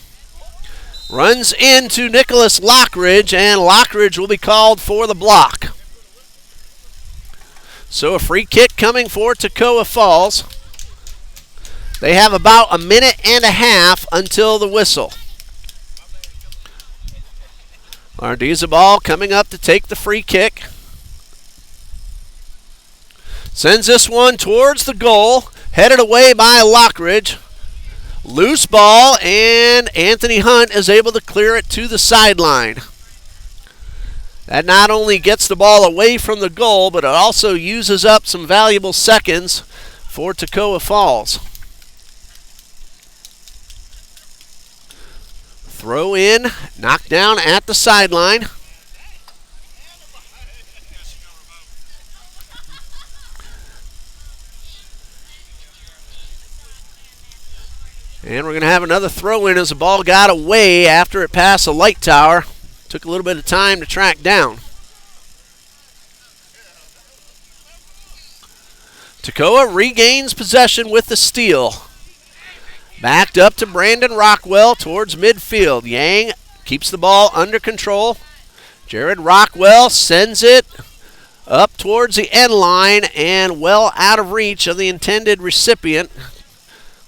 Runs into Nicholas Lockridge, and Lockridge will be called for the block. So a free kick coming for Toccoa Falls. They have about a minute and a half until the whistle. Ardizabal coming up to take the free kick. Sends this one towards the goal. Headed away by Lockridge. Loose ball, and Anthony Hunt is able to clear it to the sideline. That not only gets the ball away from the goal, but it also uses up some valuable seconds for Toccoa Falls. Throw in, knocked down at the sideline. And we're going to have another throw in as the ball got away after it passed the light tower. Took a little bit of time to track down. Toccoa regains possession with the steal. Backed up to Brandon Rockwell towards midfield. Yang keeps the ball under control. Jared Rockwell sends it up towards the end line and well out of reach of the intended recipient.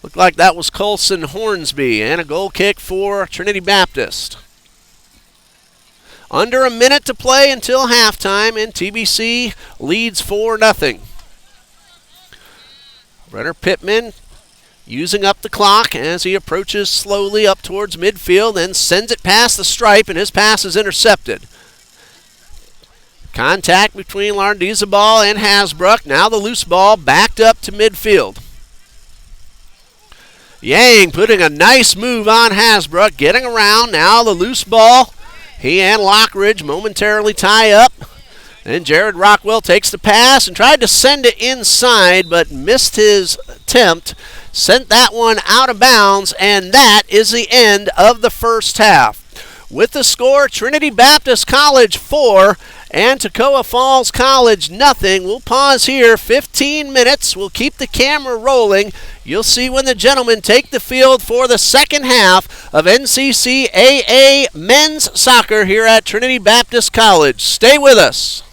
Looked like that was Colson Hornsby, and a goal kick for Trinity Baptist. Under a minute to play until halftime, and TBC leads 4-0. Brenner Pittman using up the clock as he approaches slowly up towards midfield, then sends it past the stripe, and his pass is intercepted. Contact between Lardizabal and Hasbrook. Now the loose ball backed up to midfield. Yang putting a nice move on Hasbrook, getting around. Now the loose ball. He and Lockridge momentarily tie up. Then Jared Rockwell takes the pass and tried to send it inside, but missed his attempt. Sent that one out of bounds, and that is the end of the first half. With the score, Trinity Baptist College 4 and Toccoa Falls College nothing. We'll pause here 15 minutes. We'll keep the camera rolling. You'll see when the gentlemen take the field for the second half of NCCAA men's soccer here at Trinity Baptist College. Stay with us.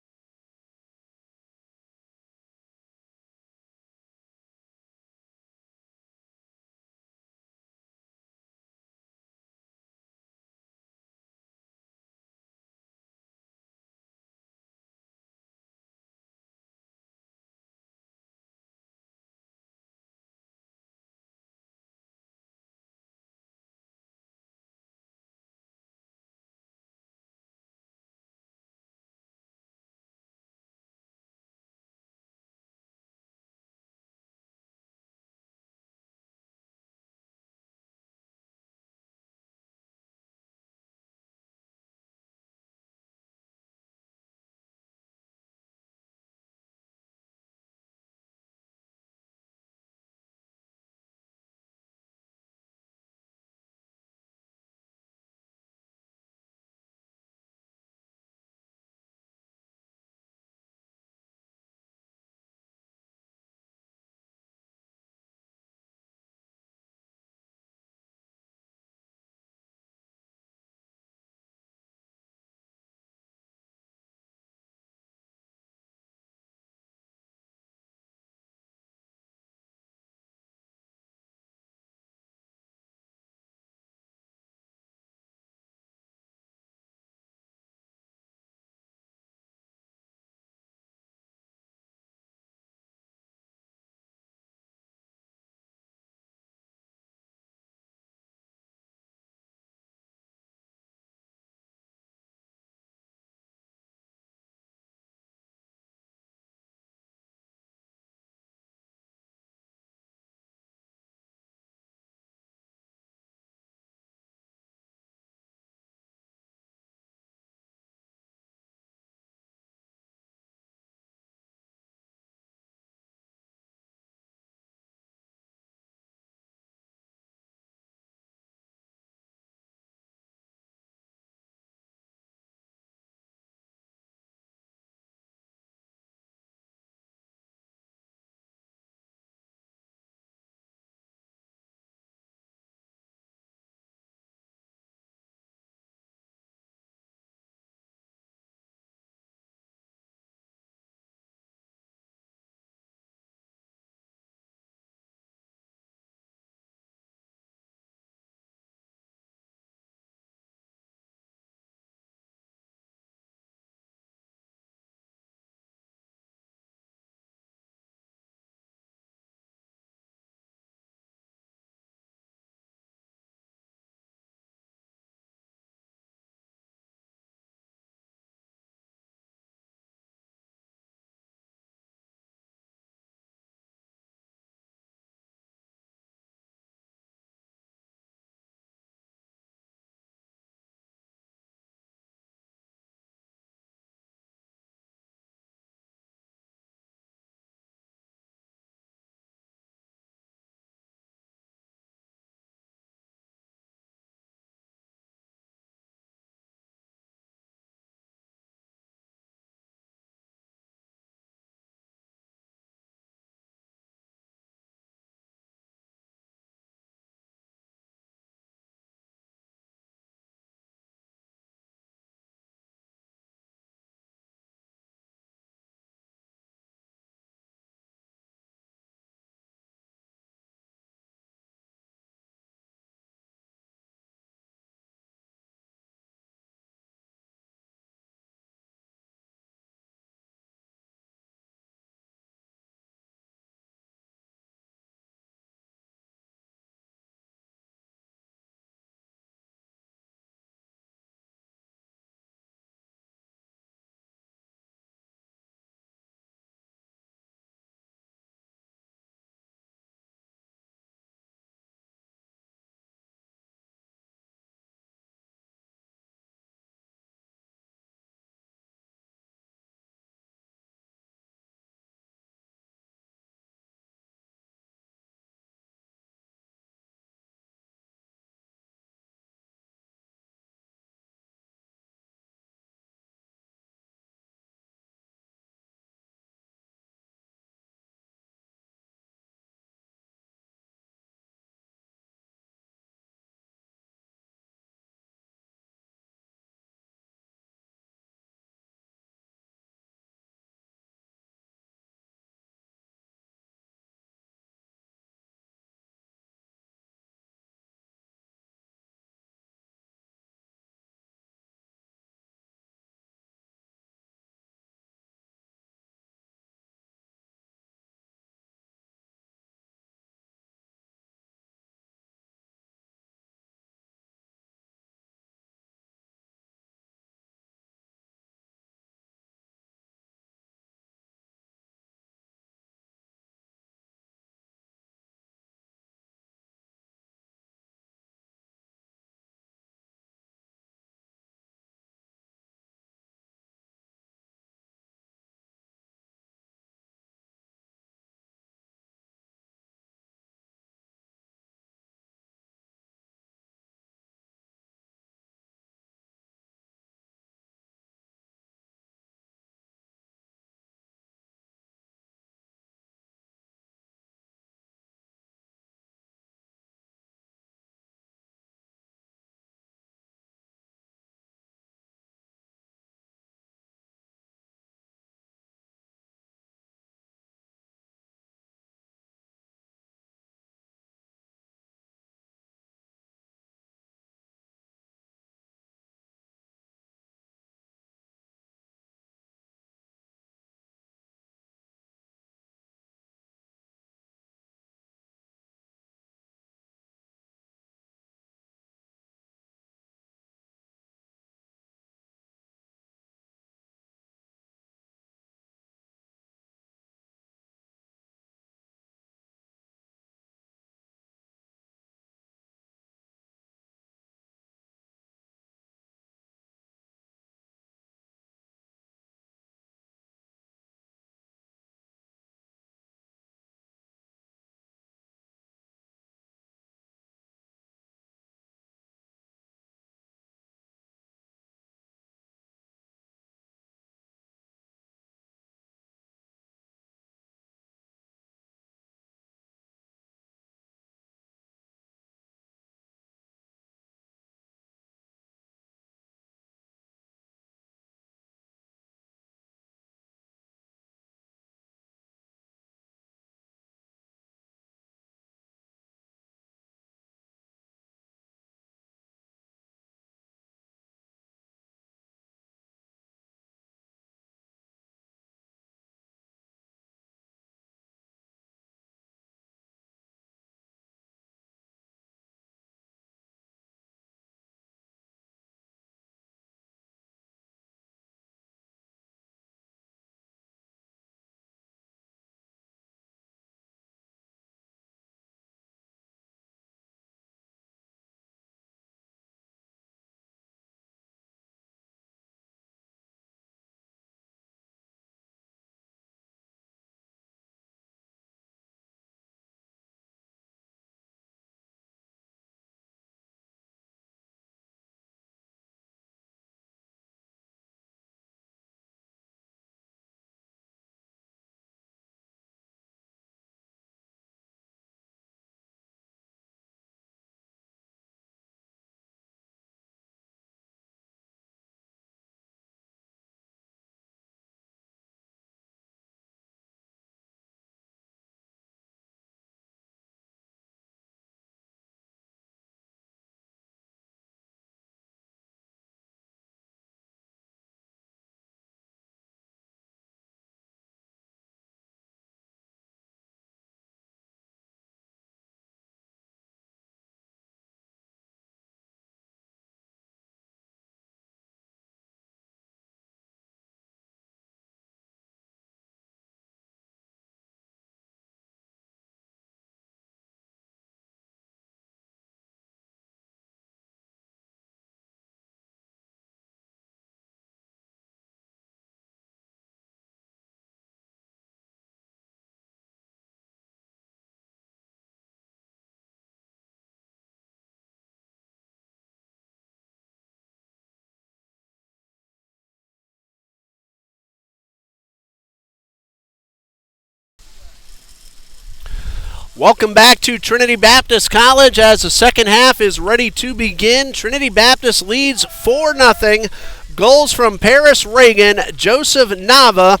Welcome back to Trinity Baptist College as the second half is ready to begin. Trinity Baptist leads 4-0. Goals from Paris Reagan, Joseph Nava,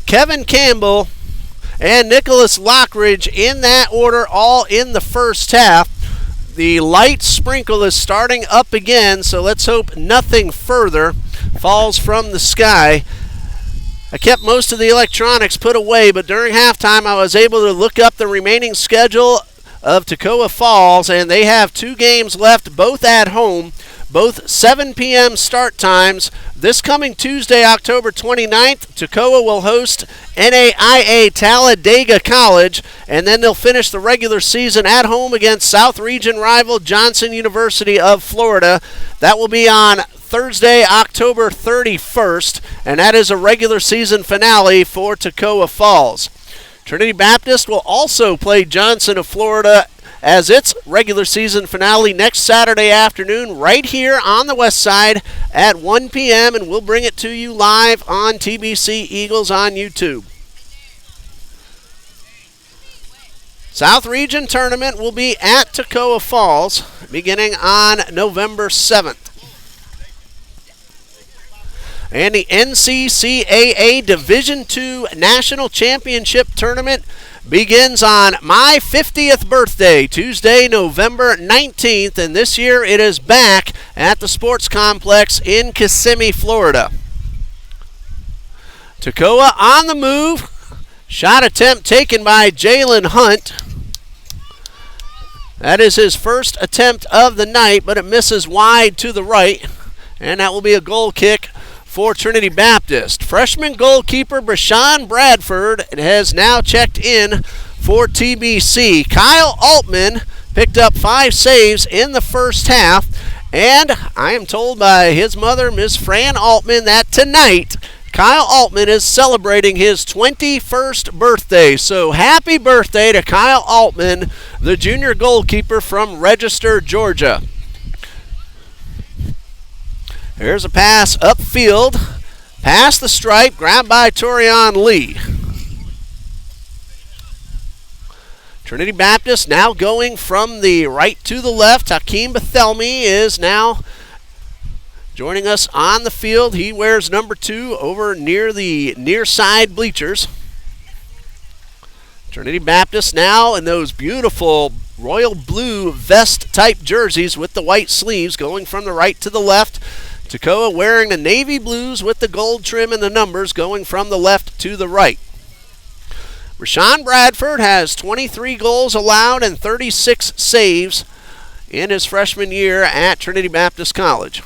Kevin Campbell, and Nicholas Lockridge in that order, all in the first half. The light sprinkle is starting up again, so let's hope nothing further falls from the sky. I kept most of the electronics put away, but during halftime I was able to look up the remaining schedule of Toccoa Falls, and they have 2 games left, both at home, both 7 p.m. start times. This coming Tuesday, October 29th, Toccoa will host NAIA Talladega College, and then they'll finish the regular season at home against South Region rival Johnson University of Florida. That will be on Thursday, October 31st, and that is a regular season finale for Toccoa Falls. Trinity Baptist will also play Johnson of Florida as its regular season finale next Saturday afternoon right here on the west side at 1 p.m., and we'll bring it to you live on TBC Eagles on YouTube. South Region Tournament will be at Toccoa Falls beginning on November 7th. And the NCCAA Division II National Championship Tournament begins on my 50th birthday, Tuesday, November 19th, and this year it is back at the Sports Complex in Kissimmee, Florida. Toccoa on the move. Shot attempt taken by Jalen Hunt. That is his first attempt of the night, but it misses wide to the right, and that will be a goal kick for Trinity Baptist. Freshman goalkeeper Brashawn Bradford has now checked in for TBC. Kyle Altman picked up 5 saves in the first half, and I am told by his mother, Ms. Fran Altman, that tonight Kyle Altman is celebrating his 21st birthday. So happy birthday to Kyle Altman, the junior goalkeeper from Register, Georgia. Here's a pass upfield, past the stripe, grabbed by Torian Lee. Trinity Baptist now going from the right to the left. Hakeem Bethelmy is now joining us on the field. He wears number 2 over near the near side bleachers. Trinity Baptist now in those beautiful royal blue vest type jerseys with the white sleeves, going from the right to the left. Toccoa wearing the navy blues with the gold trim and the numbers, going from the left to the right. Brashawn Bradford has 23 goals allowed and 36 saves in his freshman year at Trinity Baptist College.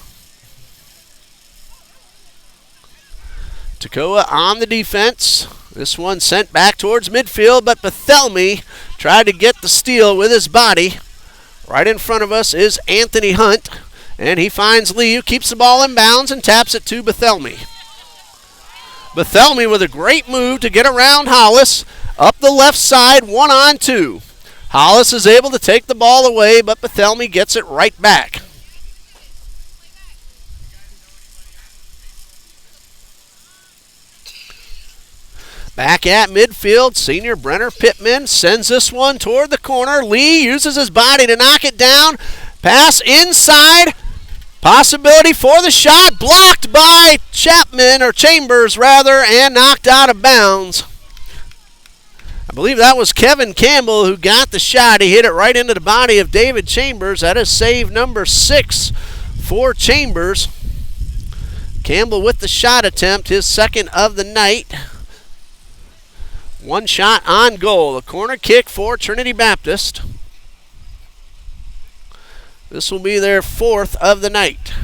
Toccoa on the defense. This one sent back towards midfield, but Bethelmy tried to get the steal with his body. Right in front of us is Anthony Hunt. And he finds Lee, who keeps the ball in bounds and taps it to Bethelmy. Bethelmy with a great move to get around Hollis. Up the left side, 1-on-2. Hollis is able to take the ball away, but Bethelmy gets it right back. Back at midfield, senior Brenner Pittman sends this one toward the corner. Lee uses his body to knock it down. Pass inside. Possibility for the shot, blocked by Chambers, and knocked out of bounds. I believe that was Kevin Campbell who got the shot. He hit it right into the body of David Chambers. That is save number 6 for Chambers. Campbell with the shot attempt, his second of the night. 1 shot on goal. A corner kick for Trinity Baptist. This will be their 4th of the night.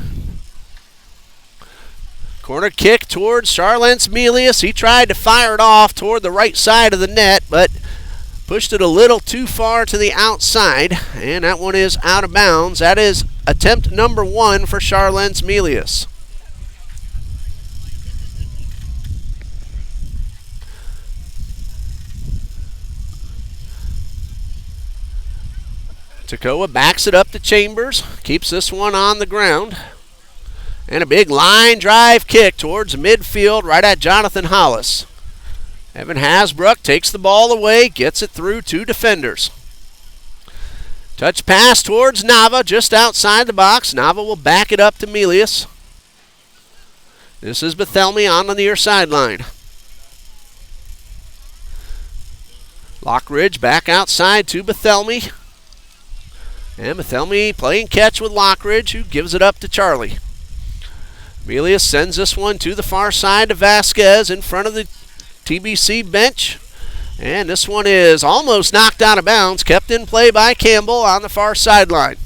Corner kick towards Charlence Melius. He tried to fire it off toward the right side of the net, but pushed it a little too far to the outside, and that one is out of bounds. That is attempt number 1 for Charlence Melius. Toccoa backs it up to Chambers, keeps this one on the ground. And a big line drive kick towards midfield right at Jonathan Hollis. Evan Hasbrook takes the ball away, gets it through two defenders. Touch pass towards Nava, just outside the box. Nava will back it up to Melius. This is Bethelmy on the near sideline. Lockridge back outside to Bethelmy. And Bethelmy playing catch with Lockridge, who gives it up to Charlie. Melius sends this one to the far side to Vasquez in front of the TBC bench. And this one is almost knocked out of bounds, kept in play by Campbell on the far sideline.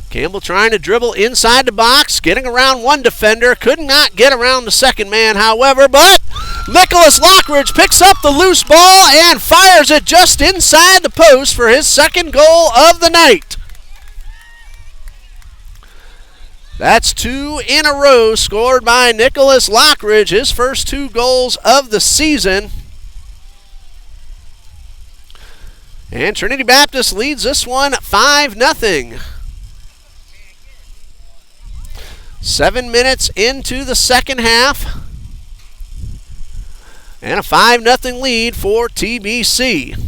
Campbell trying to dribble inside the box, getting around one defender. Could not get around the second man, however, but Nicholas Lockridge picks up the loose ball and fires it just inside the post for his second goal of the night. That's two in a row scored by Nicholas Lockridge, his first two goals of the season. And Trinity Baptist leads this one 5-0. 7 minutes into the second half. And a 5-0 lead for TBC.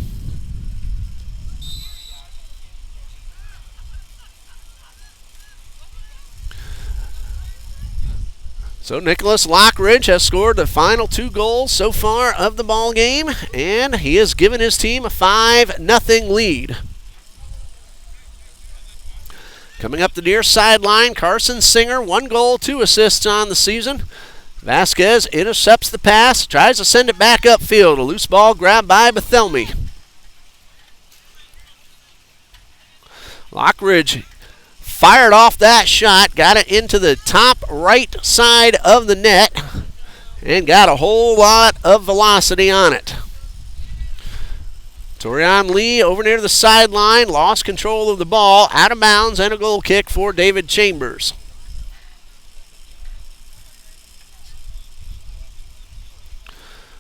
So Nicholas Lockridge has scored the final two goals so far of the ball game, and he has given his team a 5-0 lead. Coming up the near sideline, Carson Singer, 1 goal, 2 assists on the season. Vasquez intercepts the pass, tries to send it back upfield. A loose ball grabbed by Bethelmy. Lockridge fired off that shot, got it into the top right side of the net, and got a whole lot of velocity on it. Torian Lee over near the sideline, lost control of the ball, out of bounds, and a goal kick for David Chambers.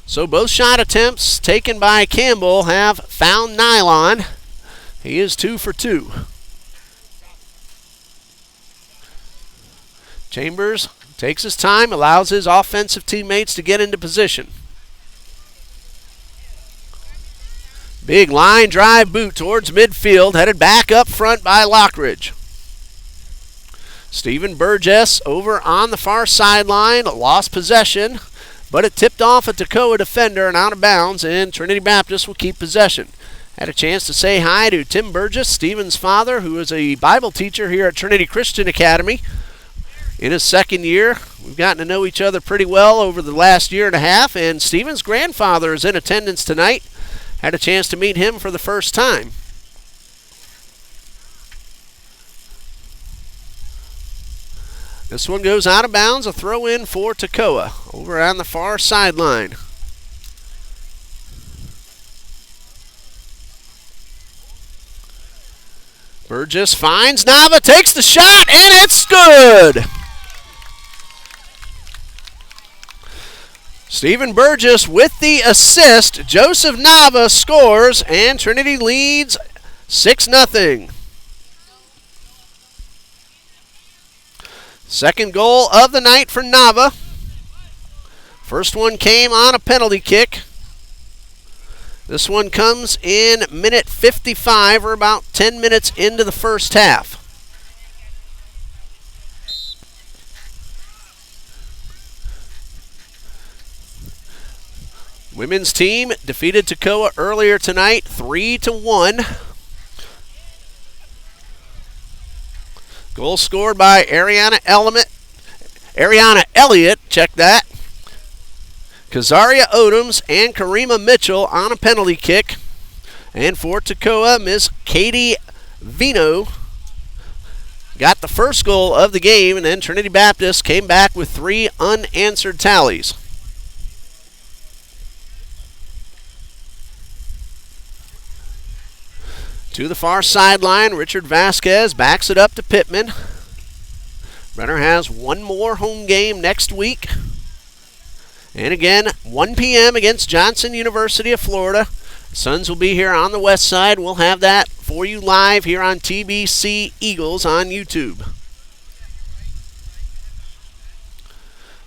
So both shot attempts taken by Campbell have found nylon. He is 2 for 2. Chambers takes his time, allows his offensive teammates to get into position. Big line drive boot towards midfield, headed back up front by Lockridge. Stephen Burgess over on the far sideline, lost possession, but it tipped off a Toccoa defender and out of bounds, and Trinity Baptist will keep possession. Had a chance to say hi to Tim Burgess, Stephen's father, who is a Bible teacher here at Trinity Christian Academy. In his second year, we've gotten to know each other pretty well over the last year and a half, and Stephen's grandfather is in attendance tonight. Had a chance to meet him for the first time. This one goes out of bounds, a throw in for Toccoa over on the far sideline. Burgess finds Nava, takes the shot, and it's good! Stephen Burgess with the assist. Joseph Nava scores, and Trinity leads 6-0. Second goal of the night for Nava. First one came on a penalty kick. This one comes in minute 55, or about 10 minutes into the first half. Women's team defeated Toccoa earlier tonight, 3-1. Goal scored by Ariana Elliott, check that. Kazaria Odoms and Karima Mitchell on a penalty kick. And for Toccoa, Miss Katie Vino got the first goal of the game, and then Trinity Baptist came back with 3 unanswered tallies. To the far sideline, Richard Vasquez backs it up to Pittman. Brenner has one more home game next week. And again, 1 p.m. against Johnson University of Florida. Suns will be here on the west side. We'll have that for you live here on TBC Eagles on YouTube.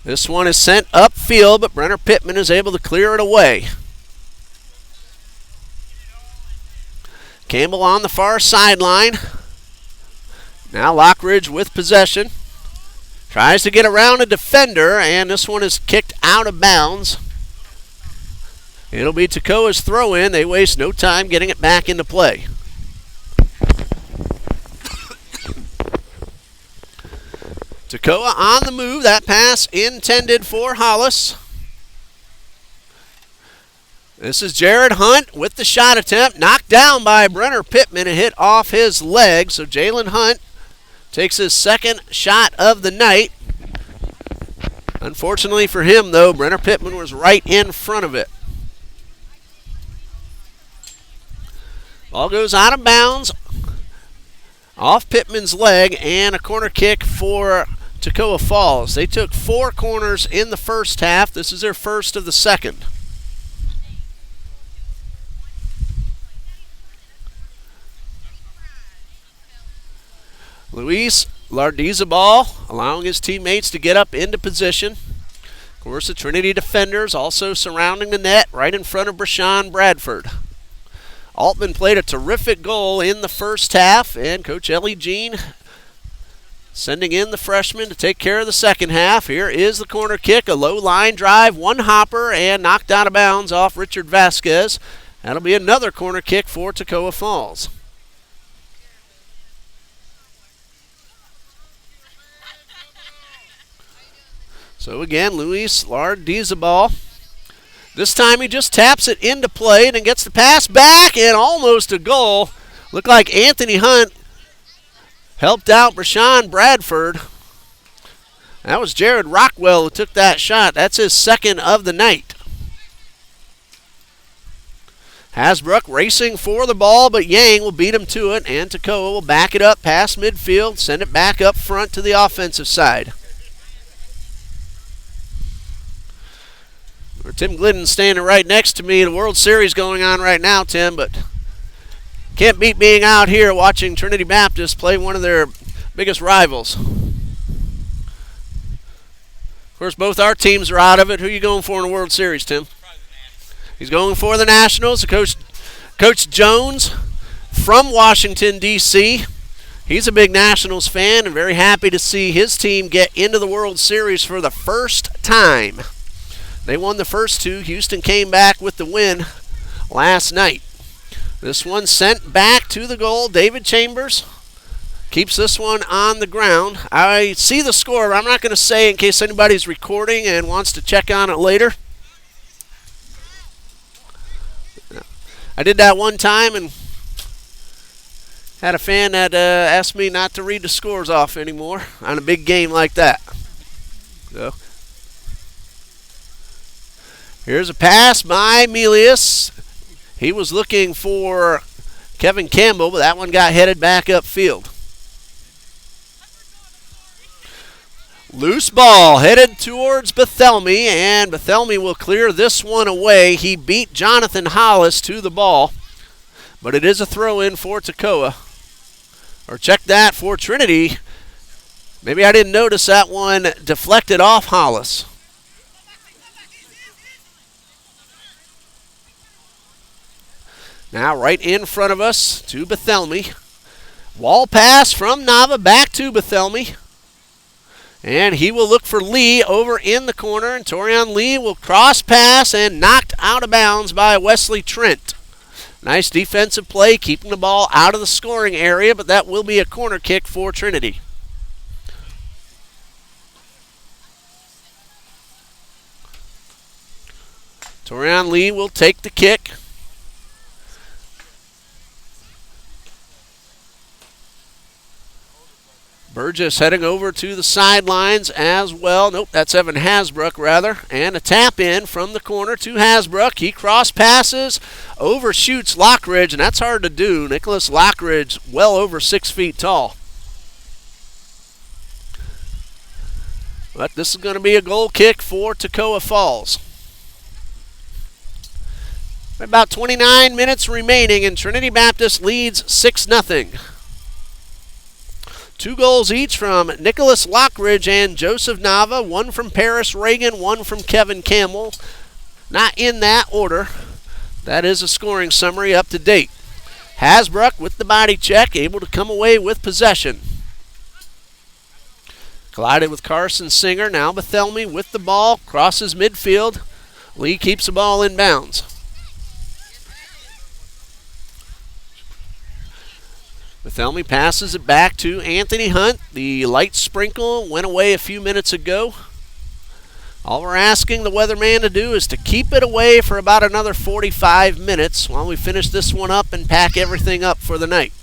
This one is sent upfield, but Brenner Pittman is able to clear it away. Campbell on the far sideline. Now Lockridge with possession. Tries to get around a defender, and this one is kicked out of bounds. It'll be Toccoa's throw in. They waste no time getting it back into play. Toccoa on the move. That pass intended for Hollis. This is Jared Hunt with the shot attempt. Knocked down by Brenner Pittman. It hit off his leg. So Jalen Hunt takes his second shot of the night. Unfortunately for him, though, Brenner Pittman was right in front of it. Ball goes out of bounds off Pittman's leg, and a corner kick for Toccoa Falls. They took 4 corners in the first half. This is their first of the second. Luis Lardizabal allowing his teammates to get up into position. Of course, the Trinity defenders also surrounding the net right in front of Brashawn Bradford. Altman played a terrific goal in the first half, and Coach Ellie Jean sending in the freshman to take care of the second half. Here is the corner kick, a low line drive, one hopper, and knocked out of bounds off Richard Vasquez. That'll be another corner kick for Toccoa Falls. So again, Luis Lardizabal. This time he just taps it into play and then gets the pass back, and almost a goal. Looked like Anthony Hunt helped out Brashawn Bradford. That was Jared Rockwell who took that shot. That's his second of the night. Hasbrook racing for the ball, but Yang will beat him to it, and Toccoa will back it up past midfield, send it back up front to the offensive side. Tim Glidden standing right next to me. The World Series going on right now, Tim, but can't beat being out here watching Trinity Baptist play one of their biggest rivals. Of course, both our teams are out of it. Who are you going for in the World Series, Tim? He's going for the Nationals. Coach Jones from Washington, D.C. He's a big Nationals fan and very happy to see his team get into the World Series for the first time. They won the first 2. Houston came back with the win last night. This one sent back to the goal. David Chambers keeps this one on the ground. I see the score, but I'm not going to say in case anybody's recording and wants to check on it later. I did that one time and had a fan that asked me not to read the scores off anymore on a big game like that. So here's a pass by Melius. He was looking for Kevin Campbell, but that one got headed back upfield. Loose ball headed towards Bethelmy, and Bethelmy will clear this one away. He beat Jonathan Hollis to the ball, but it is a throw-in for Toccoa. Or check that for Trinity. Maybe I didn't notice that one deflected off Hollis. Now right in front of us to Bethelmy. Wall pass from Nava back to Bethelmy. And he will look for Lee over in the corner. And Torian Lee will cross pass and knocked out of bounds by Wesley Trent. Nice defensive play, keeping the ball out of the scoring area, but that will be a corner kick for Trinity. Torian Lee will take the kick. Burgess heading over to the sidelines as well. Nope, that's Evan Hasbrook, rather. And a tap in from the corner to Hasbrook. He cross passes, overshoots Lockridge, and that's hard to do. Nicholas Lockridge, well over 6 feet tall. But this is going to be a goal kick for Toccoa Falls. About 29 minutes remaining, and Trinity Baptist leads 6-0. 2 goals each from Nicholas Lockridge and Joseph Nava, 1 from Paris Reagan, 1 from Kevin Campbell. Not in that order. That is a scoring summary up to date. Hasbrook with the body check, able to come away with possession. Collided with Carson Singer. Now Bethelmy with the ball, crosses midfield. Lee keeps the ball in bounds. Bethelmy passes it back to Anthony Hunt. The light sprinkle went away a few minutes ago. All we're asking the weatherman to do is to keep it away for about another 45 minutes while we finish this one up and pack everything up for the night.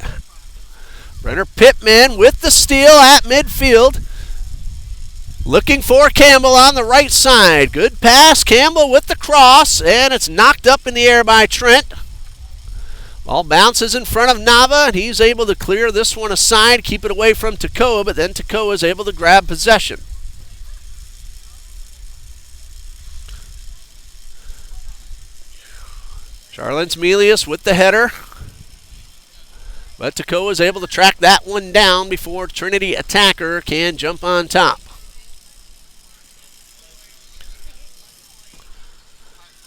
Brenner Pittman with the steal at midfield. Looking for Campbell on the right side. Good pass. Campbell with the cross, and it's knocked up in the air by Trent. Ball bounces in front of Nava, and he's able to clear this one aside, keep it away from Toccoa, but then Toccoa is able to grab possession. Charlins Melius with the header, but Toccoa is able to track that one down before Trinity attacker can jump on top.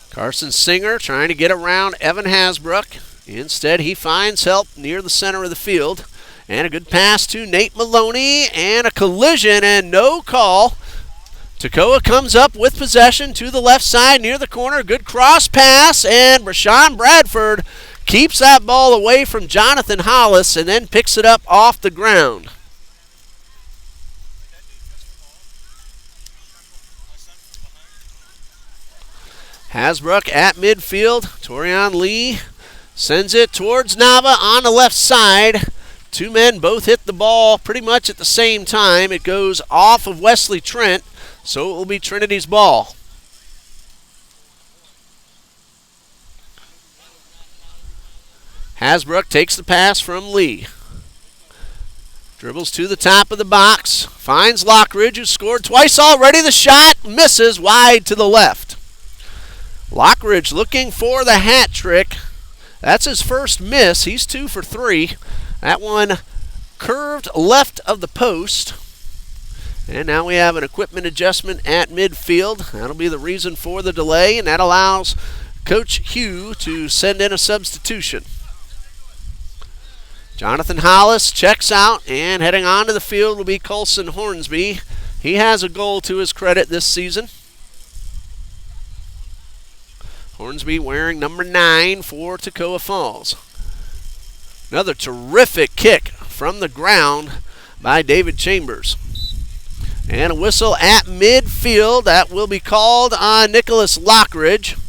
Carson Singer trying to get around Evan Hasbrook. Instead, he finds help near the center of the field. And a good pass to Nate Maloney, and a collision and no call. Toccoa comes up with possession to the left side near the corner. Good cross pass, and Rashawn Bradford keeps that ball away from Jonathan Hollis and then picks it up off the ground. Hasbrook at midfield. Torian Lee sends it towards Nava on the left side. 2 men both hit the ball pretty much at the same time. It goes off of Wesley Trent, so it will be Trinity's ball. Hasbrook takes the pass from Lee. Dribbles to the top of the box. Finds Lockridge, who scored twice already. The shot misses wide to the left. Lockridge looking for the hat trick. That's his first miss. He's 2 for 3. That one curved left of the post. And now we have an equipment adjustment at midfield. That'll be the reason for the delay, and that allows Coach Hugh to send in a substitution. Jonathan Hollis checks out, and heading onto the field will be Colson Hornsby. He has a goal to his credit this season. Hornsby wearing number 9 for Toccoa Falls. Another terrific kick from the ground by David Chambers. And a whistle at midfield. That will be called on Nicholas Lockridge.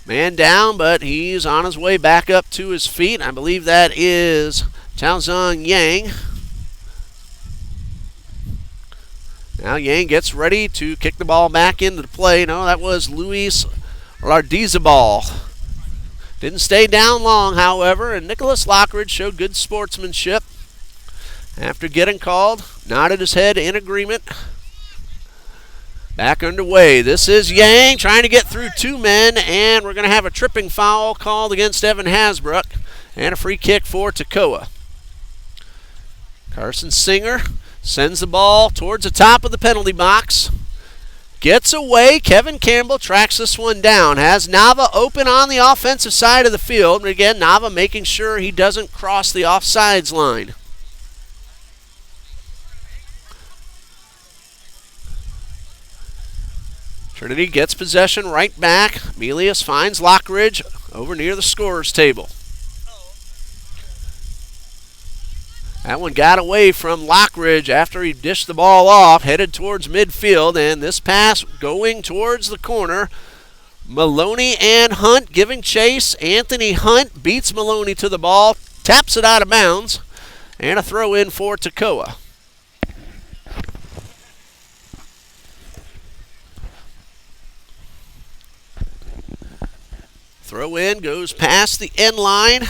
Man down, but he's on his way back up to his feet. I believe that is Chaozong Yang. Now Yang gets ready to kick the ball back into the play. No, that was Luis Lardizabal. Didn't stay down long, however, and Nicholas Lockridge showed good sportsmanship. After getting called, nodded his head in agreement. Back underway. This is Yang trying to get through 2 men, and we're going to have a tripping foul called against Evan Hasbrook and a free kick for Toccoa. Carson Singer sends the ball towards the top of the penalty box. Gets away. Kevin Campbell tracks this one down. Has Nava open on the offensive side of the field. And again, Nava making sure he doesn't cross the offsides line. Trinity gets possession right back. Melius finds Lockridge over near the scorer's table. That one got away from Lockridge after he dished the ball off, headed towards midfield, and this pass going towards the corner. Maloney and Hunt giving chase. Anthony Hunt beats Maloney to the ball, taps it out of bounds, and a throw in for Toccoa. Throw in goes past the end line.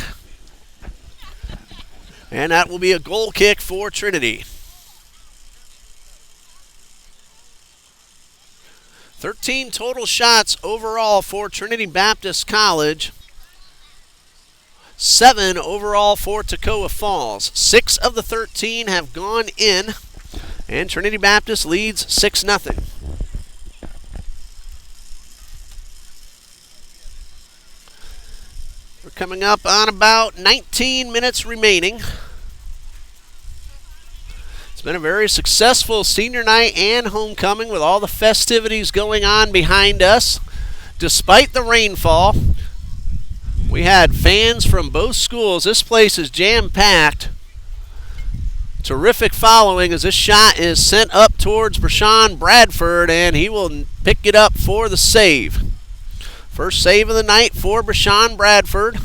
And that will be a goal kick for Trinity. 13 total shots overall for Trinity Baptist College. 7 overall for Toccoa Falls. 6 of the 13 have gone in, and Trinity Baptist leads 6-0. We're coming up on about 19 minutes remaining. It's been a very successful senior night and homecoming with all the festivities going on behind us. Despite the rainfall, we had fans from both schools. This place is jam-packed. Terrific following as this shot is sent up towards Brashawn Bradford, and he will pick it up for the save. First save of the night for Brashawn Bradford.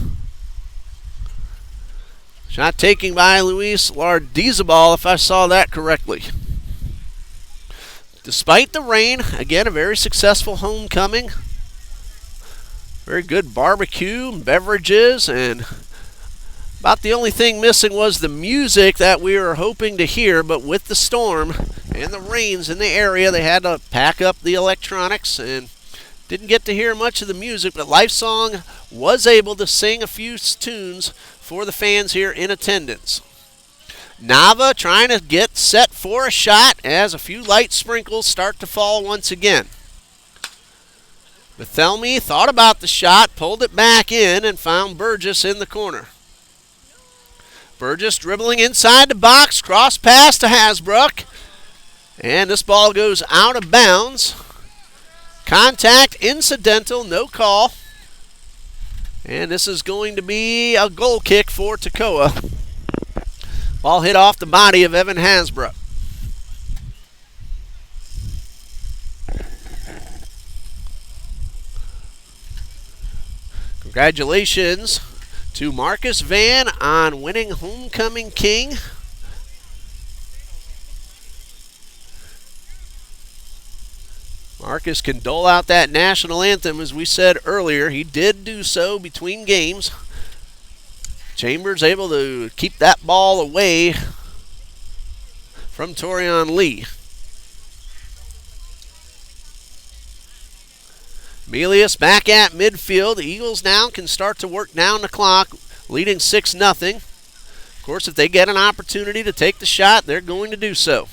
Shot taken by Luis Lardizabal, if I saw that correctly. Despite the rain, again, a very successful homecoming. Very good barbecue, beverages, and about the only thing missing was the music that we were hoping to hear, but with the storm and the rains in the area, they had to pack up the electronics and didn't get to hear much of the music, but Lifesong was able to sing a few tunes for the fans here in attendance. Nava trying to get set for a shot as a few light sprinkles start to fall once again. Bethelmy thought about the shot, pulled it back in, and found Burgess in the corner. Burgess dribbling inside the box, cross pass to Hasbrook, and this ball goes out of bounds. Contact incidental, no call. And this is going to be a goal kick for Toccoa. Ball hit off the body of Evan Hasbrook. Congratulations to Marcus Van on winning Homecoming King. Marcus can dole out that national anthem, as we said earlier. He did do so between games. Chambers able to keep that ball away from Torian Lee. Melius back at midfield. The Eagles now can start to work down the clock, leading 6-0. Of course, if they get an opportunity to take the shot, they're going to do so.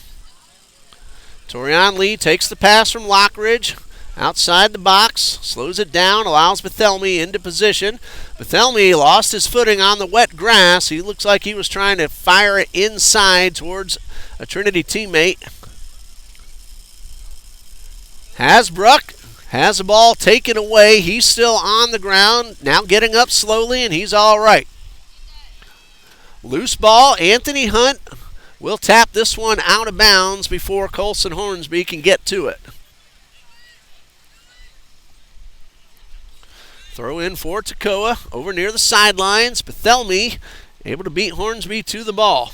Torian Lee takes the pass from Lockridge outside the box, slows it down, allows Bethelmy into position. Bethelmy lost his footing on the wet grass. He looks like he was trying to fire it inside towards a Trinity teammate. Hasbrook has the ball taken away. He's still on the ground, now getting up slowly, and he's all right. Loose ball, Anthony Hunt will tap this one out of bounds before Colson Hornsby can get to it. Throw in for Toccoa over near the sidelines. Bethelmy able to beat Hornsby to the ball.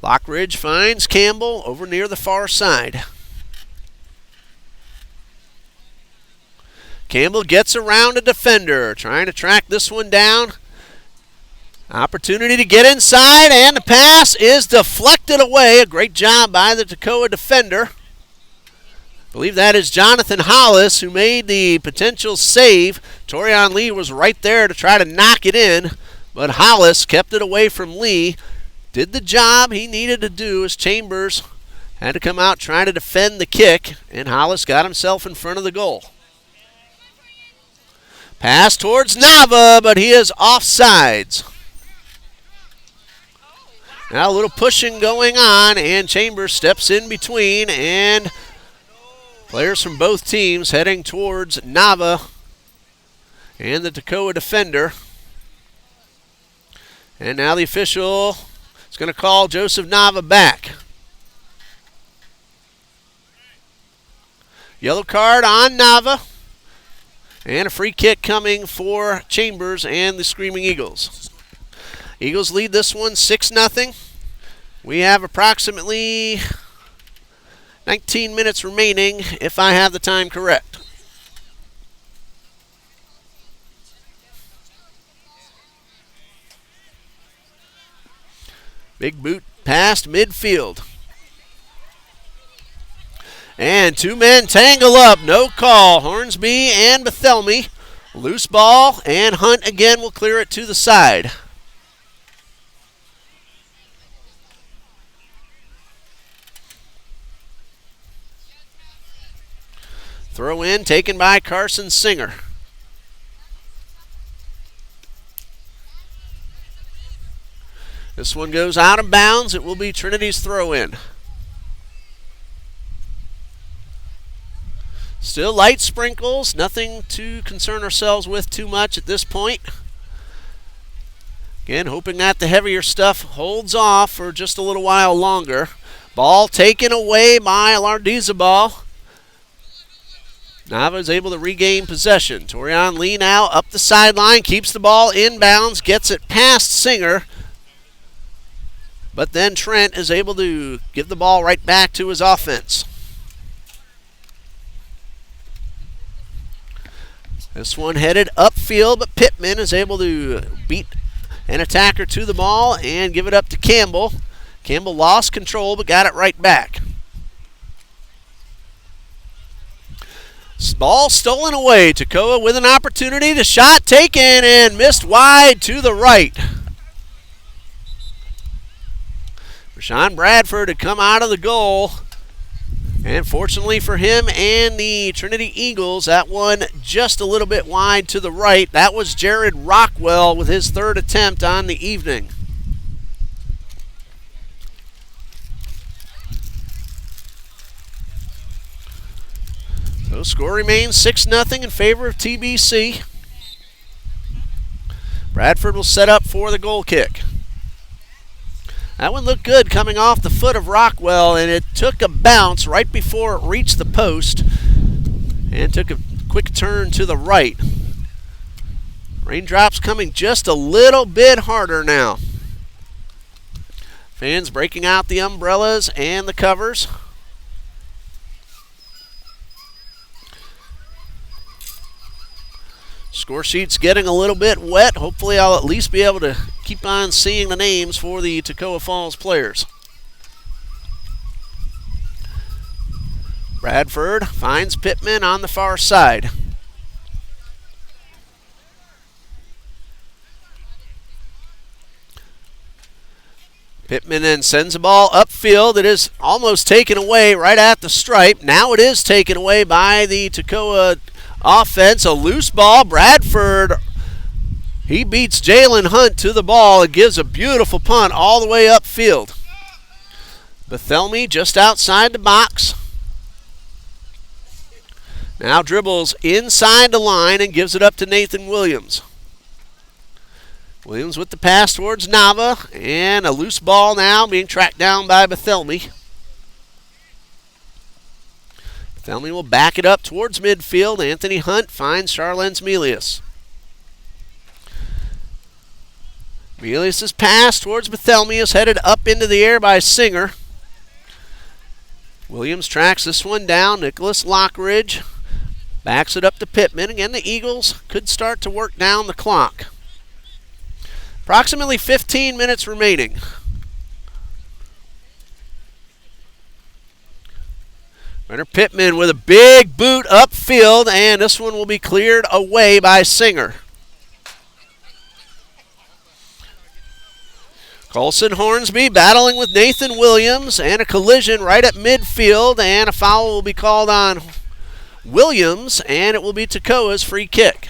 Lockridge finds Campbell over near the far side. Campbell gets around a defender, trying to track this one down. Opportunity to get inside, and the pass is deflected away. A great job by the Toccoa defender. I believe that is Jonathan Hollis who made the potential save. Torian Lee was right there to try to knock it in, but Hollis kept it away from Lee. Did the job he needed to do as Chambers had to come out trying to defend the kick, and Hollis got himself in front of the goal. Pass towards Nava, but he is offsides. Now a little pushing going on, and Chambers steps in between, and players from both teams heading towards Nava and the Toccoa defender. And now the official is going to call Joseph Nava back. Yellow card on Nava, and a free kick coming for Chambers and the Screaming Eagles. Eagles lead this one 6-0. We have approximately 19 minutes remaining, if I have the time correct. Big boot past midfield. And two men tangle up. No call. Hornsby and Bethelmy Loose ball, and Hunt again will clear it to the side. Throw in taken by Carson Singer. This one goes out of bounds. It will be Trinity's throw in. Still light sprinkles, nothing to concern ourselves with too much at this point. Again, hoping that the heavier stuff holds off for just a little while longer. Ball taken away by Lardizabal. Nava is able to regain possession. Torian Lee now up the sideline, keeps the ball inbounds, gets it past Singer. But then Trent is able to give the ball right back to his offense. This one headed upfield, but Pittman is able to beat an attacker to the ball and give it up to Campbell. Campbell lost control, but got it right back. Ball stolen away. Toccoa with an opportunity. The shot taken and missed wide to the right. Rashawn Bradford had come out of the goal. And fortunately for him and the Trinity Eagles, that one just a little bit wide to the right. That was Jared Rockwell with his third attempt on the evening. So score remains 6-0 in favor of TBC. Bradford will set up for the goal kick. That one looked good coming off the foot of Rockwell, and it took a bounce right before it reached the post and took a quick turn to the right. Raindrops coming just a little bit harder now. Fans breaking out the umbrellas and the covers. Score sheet's getting a little bit wet. Hopefully I'll at least be able to keep on seeing the names for the Toccoa Falls players. Bradford finds Pittman on the far side. Pittman then sends the ball upfield. It is almost taken away right at the stripe. Now it is taken away by the Toccoa offense. A loose ball. Bradford, he beats Jalen Hunt to the ball and gives a beautiful punt all the way upfield. Bethelmy just outside the box. Now dribbles inside the line and gives it up to Nathan Williams. Williams with the pass towards Nava, and a loose ball now being tracked down by Bethelmy. Bethelmy will back it up towards midfield. Anthony Hunt finds Charlens Melius. Melius' pass towards Bethelmy is headed up into the air by Singer. Williams tracks this one down. Nicholas Lockridge backs it up to Pittman. Again, the Eagles could start to work down the clock. Approximately 15 minutes remaining. Renner Pittman with a big boot upfield, and this one will be cleared away by Singer. Colson Hornsby battling with Nathan Williams, and a collision right at midfield, and a foul will be called on Williams, and it will be Toccoa's free kick.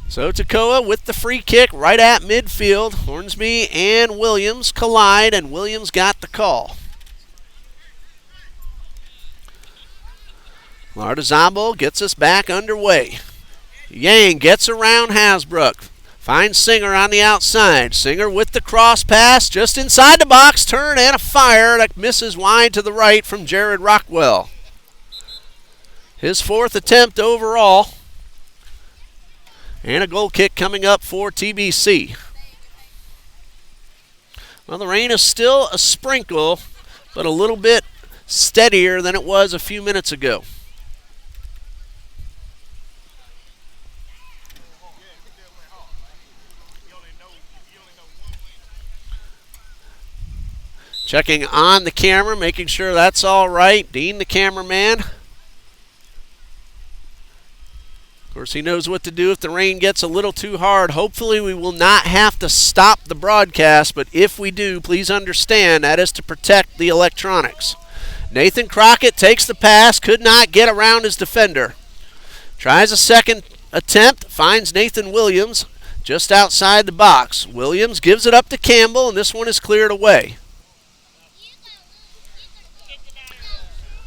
So Toccoa with the free kick right at midfield. Hornsby and Williams collide, and Williams got the call. Lardizabal gets us back underway. Yang gets around Hasbrook. Finds Singer on the outside. Singer with the cross pass just inside the box. Turn and a fire that misses wide to the right from Jared Rockwell. His fourth attempt overall. And a goal kick coming up for TBC. Well, the rain is still a sprinkle, but a little bit steadier than it was a few minutes ago. Checking on the camera, making sure that's all right. Dean, the cameraman. Of course, he knows what to do if the rain gets a little too hard. Hopefully, we will not have to stop the broadcast, but if we do, please understand that is to protect the electronics. Nathan Crockett takes the pass, could not get around his defender. Tries a second attempt, finds Nathan Williams just outside the box. Williams gives it up to Campbell, and this one is cleared away.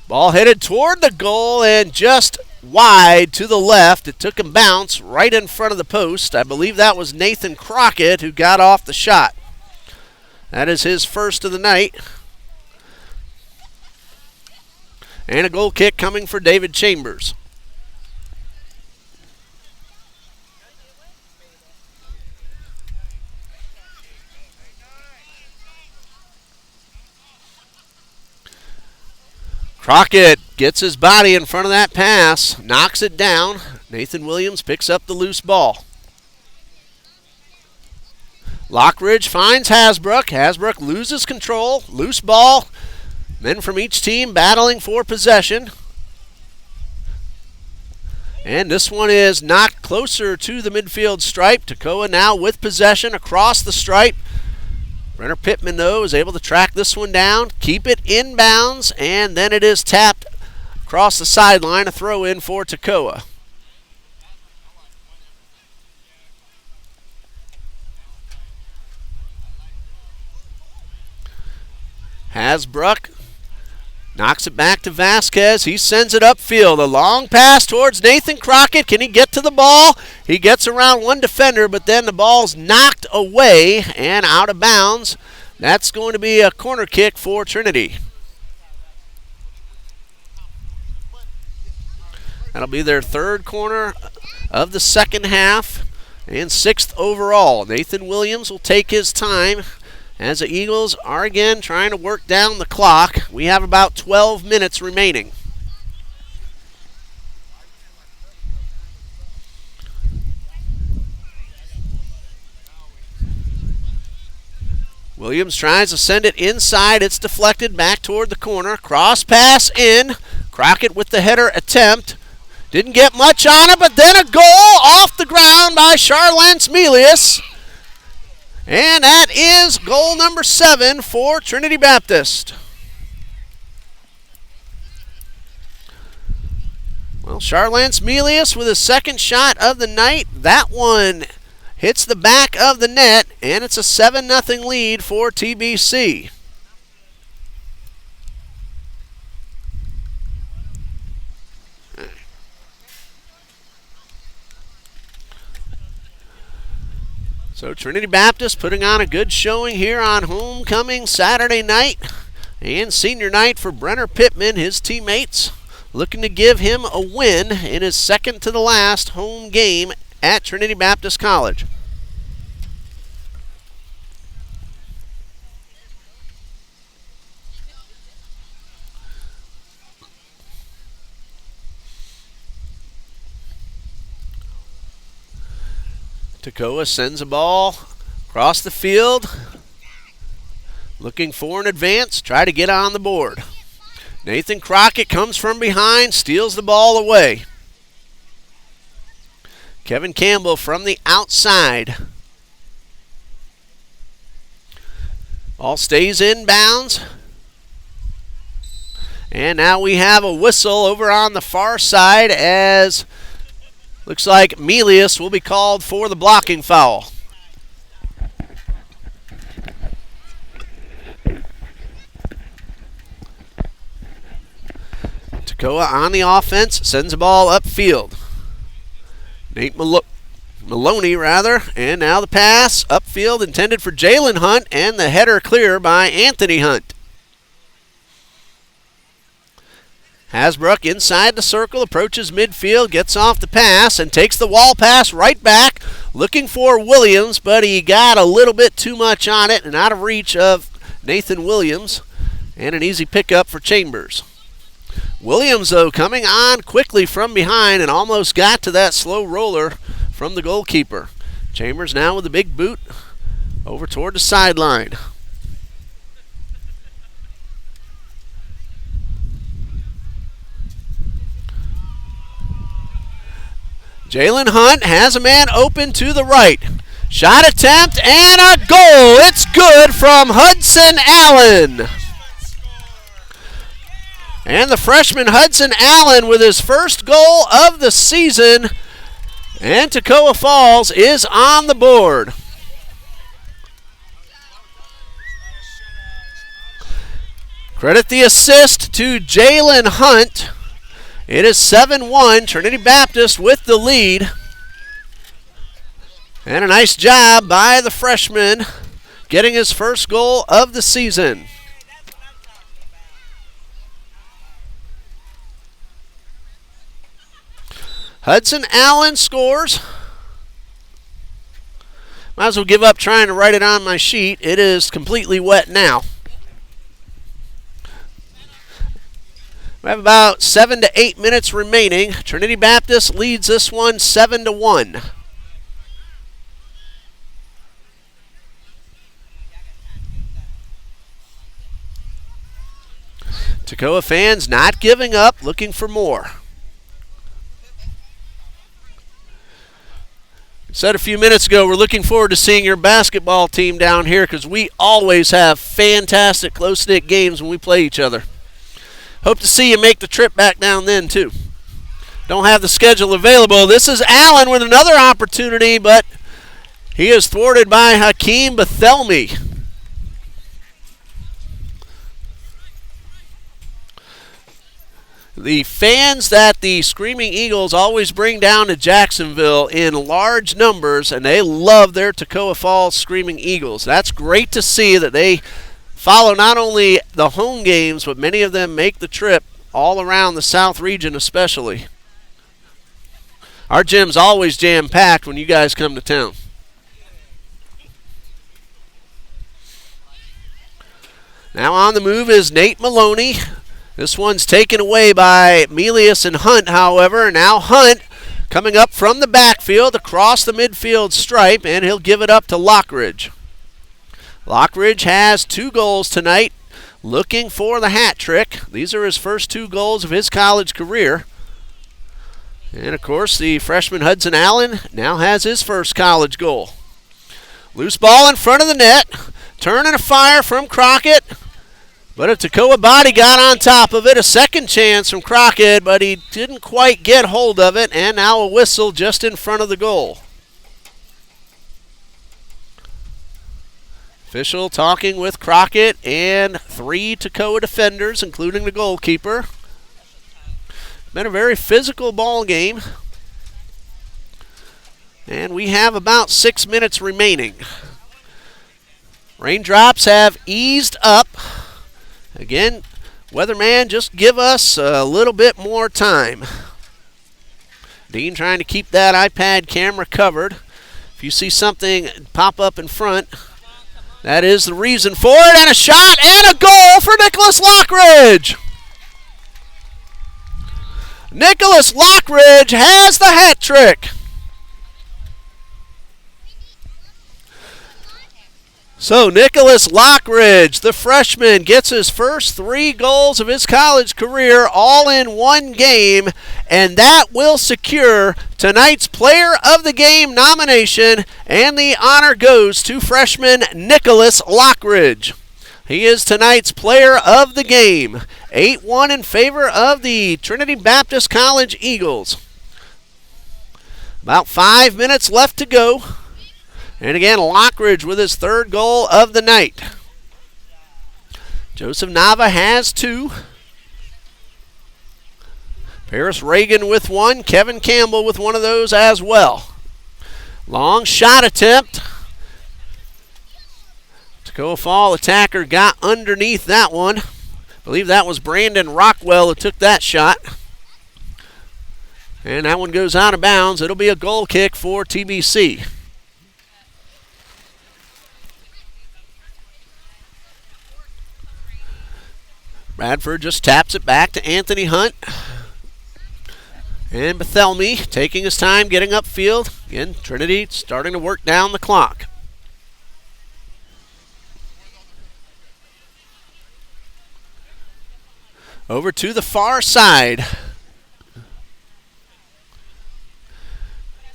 Ball headed toward the goal and just wide to the left. It took him bounce right in front of the post. I believe that was Nathan Crockett who got off the shot. That is his first of the night. And a goal kick coming for David Chambers. Crockett gets his body in front of that pass, knocks it down. Nathan Williams picks up the loose ball. Lockridge finds Hasbrook. Hasbrook loses control. Loose ball. Men from each team battling for possession. And this one is knocked closer to the midfield stripe. Toccoa now with possession across the stripe. Brenner Pittman, though, is able to track this one down, keep it inbounds, and then it is tapped across the sideline, a throw in for Toccoa. Hasbrook knocks it back to Vasquez. He sends it upfield. A long pass towards Nathan Crockett. Can he get to the ball? He gets around one defender, but then the ball's knocked away and out of bounds. That's going to be a corner kick for Trinity. That'll be their third corner of the second half and sixth overall. Nathan Williams will take his time as the Eagles are again trying to work down the clock. We have about 12 minutes remaining. Williams tries to send it inside. It's deflected back toward the corner. Cross pass in. Crockett with the header attempt. Didn't get much on it, but then a goal off the ground by Charlance Melius. And that is goal number 7 for Trinity Baptist. Well, Charlance Melius with his second shot of the night. That one hits the back of the net, and it's a 7-0 lead for TBC. So Trinity Baptist putting on a good showing here on homecoming Saturday night and senior night for Brenner Pittman, his teammates, looking to give him a win in his second to the last home game at Trinity Baptist College. Toccoa sends a ball across the field, looking for an advance, try to get on the board. Nathan Crockett comes from behind, steals the ball away. Kevin Campbell from the outside. Ball stays inbounds. And now we have a whistle over on the far side as looks like Melius will be called for the blocking foul. Toccoa on the offense, sends the ball upfield. Nate Maloney, and now the pass upfield intended for Jalen Hunt, and the header clear by Anthony Hunt. Hasbrook inside the circle, approaches midfield, gets off the pass, and takes the wall pass right back, looking for Williams, but he got a little bit too much on it and out of reach of Nathan Williams, and an easy pickup for Chambers. Williams, though, coming on quickly from behind and almost got to that slow roller from the goalkeeper. Chambers now with a big boot over toward the sideline. Jalen Hunt has a man open to the right. Shot attempt and a goal. It's good from Hudson Allen. And the freshman Hudson Allen with his first goal of the season. And Toccoa Falls is on the board. Credit the assist to Jalen Hunt. It is 7-1, Trinity Baptist with the lead. And a nice job by the freshman getting his first goal of the season. Hudson Allen scores. Might as well give up trying to write it on my sheet. It is completely wet now. We have about 7 to 8 minutes remaining. Trinity Baptist leads this one 7-1. Toccoa fans not giving up, looking for more. Said a few minutes ago, we're looking forward to seeing your basketball team down here because we always have fantastic close-knit games when we play each other. Hope to see you make the trip back down then, too. Don't have the schedule available. This is Allen with another opportunity, but he is thwarted by Hakeem Bethelmy. The fans that the Screaming Eagles always bring down to Jacksonville in large numbers, and they love their Toccoa Falls Screaming Eagles. That's great to see that they follow not only the home games, but many of them make the trip all around the South region especially. Our gym's always jam-packed when you guys come to town. Now on the move is Nate Maloney. This one's taken away by Melius and Hunt, however. Now Hunt coming up from the backfield across the midfield stripe, and he'll give it up to Lockridge. Lockridge has 2 goals tonight, looking for the hat trick. These are his first 2 goals of his college career. And, of course, the freshman Hudson Allen now has his first college goal. Loose ball in front of the net. Turn and a fire from Crockett. But a Toccoa body got on top of it. A second chance from Crockett, but he didn't quite get hold of it. And now a whistle just in front of the goal. Official talking with Crockett and 3 Toccoa defenders, including the goalkeeper. Been a very physical ball game. And we have about 6 minutes remaining. Raindrops have eased up. Again, weatherman, just give us a little bit more time. Dean trying to keep that iPad camera covered. If you see something pop up in front, that is the reason for it. And a shot and a goal for Nicholas Lockridge. Nicholas Lockridge has the hat trick. So Nicholas Lockridge, the freshman, gets his first 3 goals of his college career all in one game, and that will secure tonight's Player of the Game nomination, and the honor goes to freshman Nicholas Lockridge. He is tonight's Player of the Game. 8-1 in favor of the Trinity Baptist College Eagles. About 5 minutes left to go. And again, Lockridge with his 3rd goal of the night. Joseph Nava has 2. Paris Reagan with 1. Kevin Campbell with one of those as well. Long shot attempt. Toccoa Fall attacker got underneath that one. I believe that was Brandon Rockwell who took that shot. And that one goes out of bounds. It'll be a goal kick for TBC. Bradford just taps it back to Anthony Hunt. And Bethelmy taking his time getting upfield. Again, Trinity starting to work down the clock. Over to the far side.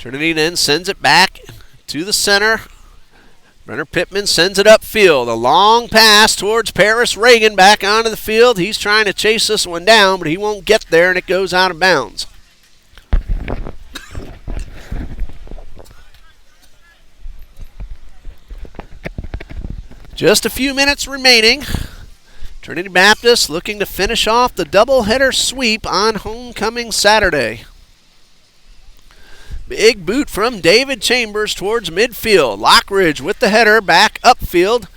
Trinity then sends it back to the center. Brenner Pittman sends it upfield. A long pass towards Paris Reagan back onto the field. He's trying to chase this one down, but he won't get there, and it goes out of bounds. Just a few minutes remaining. Trinity Baptist looking to finish off the doubleheader sweep on homecoming Saturday. Big boot from David Chambers towards midfield. Lockridge with the header back upfield.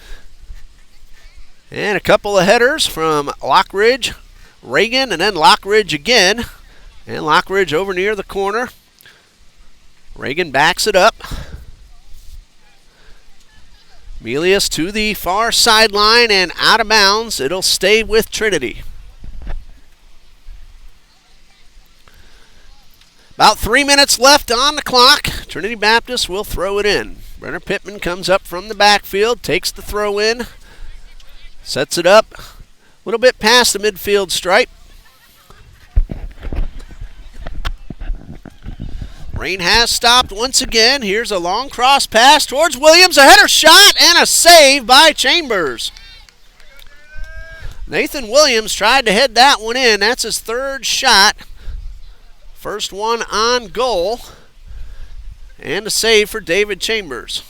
And a couple of headers from Lockridge, Reagan, and then Lockridge again. And Lockridge over near the corner. Reagan backs it up. Melius to the far sideline and out of bounds. It'll stay with Trinity. About 3 minutes left on the clock. Trinity Baptist will throw it in. Brenner Pittman comes up from the backfield, takes the throw in, sets it up a little bit past the midfield stripe. Rain has stopped once again. Here's a long cross pass towards Williams. A header shot and a save by Chambers. Nathan Williams tried to head that one in. That's his third shot. First one on goal. And a save for David Chambers.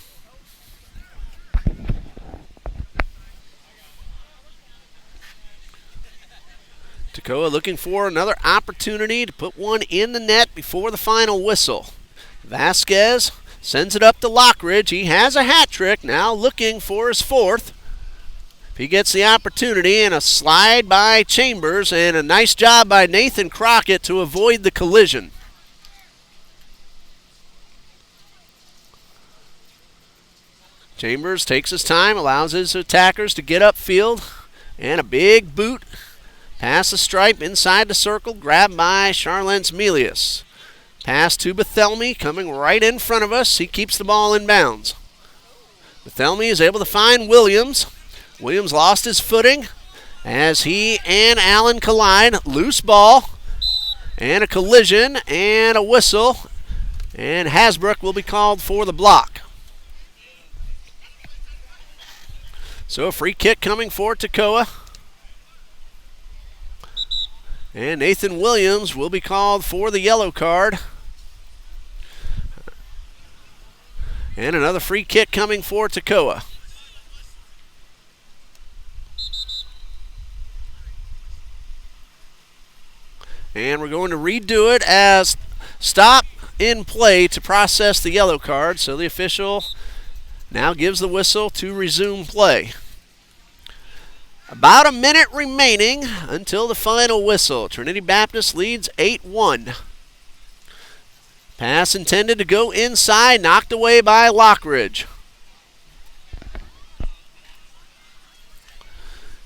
Toccoa looking for another opportunity to put one in the net before the final whistle. Vasquez sends it up to Lockridge. He has a hat trick, now looking for his fourth. If he gets the opportunity, and a slide by Chambers, and a nice job by Nathan Crockett to avoid the collision. Chambers takes his time, allows his attackers to get upfield, and a big boot. Pass the stripe inside the circle, grabbed by Charlence Melius. Pass to Bethelmy, coming right in front of us. He keeps the ball in bounds. Bethelmy is able to find Williams. Williams lost his footing as he and Allen collide. Loose ball and a collision and a whistle. And Hasbrook will be called for the block. So a free kick coming for Toccoa. And Nathan Williams will be called for the yellow card. And another free kick coming for Toccoa. And we're going to redo it as stop in play to process the yellow card. So the official now gives the whistle to resume play. About a minute remaining until the final whistle. Trinity Baptist leads 8-1. Pass intended to go inside, knocked away by Lockridge.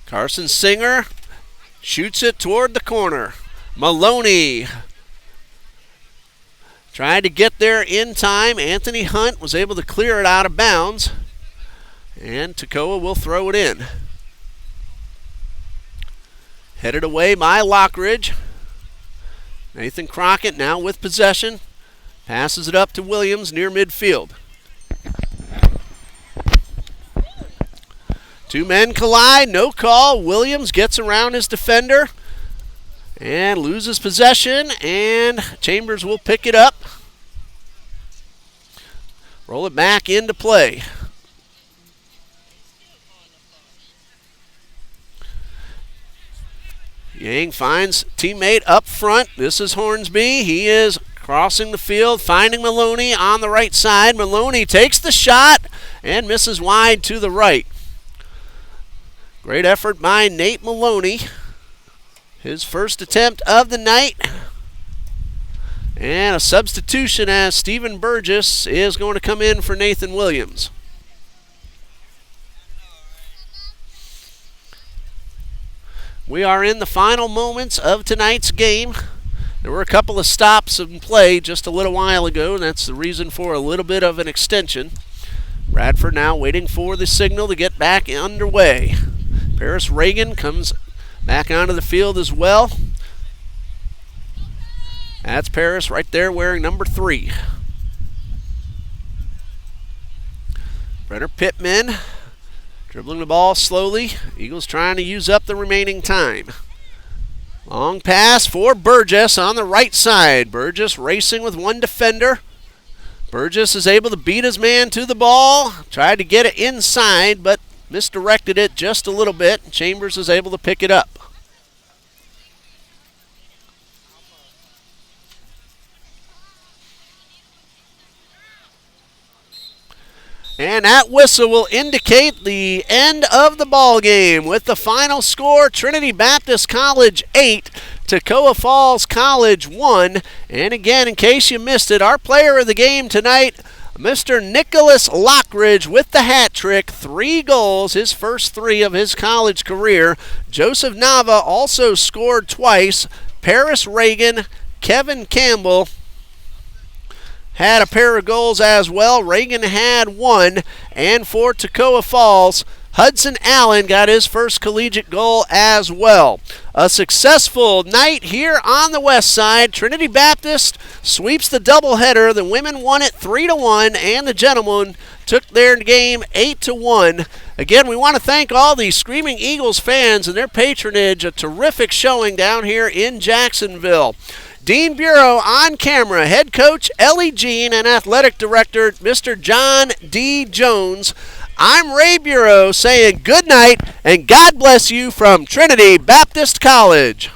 Carson Singer shoots it toward the corner. Maloney tried to get there in time. Anthony Hunt was able to clear it out of bounds. And Toccoa will throw it in. Headed away by Lockridge. Nathan Crockett now with possession. Passes it up to Williams near midfield. Two men collide, no call. Williams gets around his defender and loses possession, and Chambers will pick it up. Roll it back into play. Yang finds teammate up front. This is Hornsby. He is crossing the field, finding Maloney on the right side. Maloney takes the shot and misses wide to the right. Great effort by Nate Maloney. His first attempt of the night. And a substitution as Stephen Burgess is going to come in for Nathan Williams. We are in the final moments of tonight's game. There were a couple of stops in play just a little while ago, and that's the reason for a little bit of an extension. Bradford now waiting for the signal to get back underway. Paris Reagan comes back onto the field as well. That's Paris right there wearing number 3. Brenner Pittman dribbling the ball slowly. Eagles trying to use up the remaining time. Long pass for Burgess on the right side. Burgess racing with one defender. Burgess is able to beat his man to the ball. Tried to get it inside, but misdirected it just a little bit. Chambers is able to pick it up. And that whistle will indicate the end of the ball game with the final score, Trinity Baptist College 8, Toccoa Falls College 1. And again, in case you missed it, our player of the game tonight, Mr. Nicholas Lockridge with the hat trick, 3 goals, his first 3 of his college career. Joseph Nava also scored twice. Paris Reagan, Kevin Campbell had a pair of goals as well. Reagan had 1. And for Toccoa Falls, Hudson Allen got his first collegiate goal as well. A successful night here on the west side. Trinity Baptist sweeps the doubleheader. The women won it 3-1, and the gentlemen took their game 8-1. Again, we want to thank all the Screaming Eagles fans and their patronage. A terrific showing down here in Jacksonville. Dean Bureau on camera, head coach Ellie Jean, and athletic director Mr. John D. Jones. I'm Ray Bureau saying good night and God bless you from Trinity Baptist College.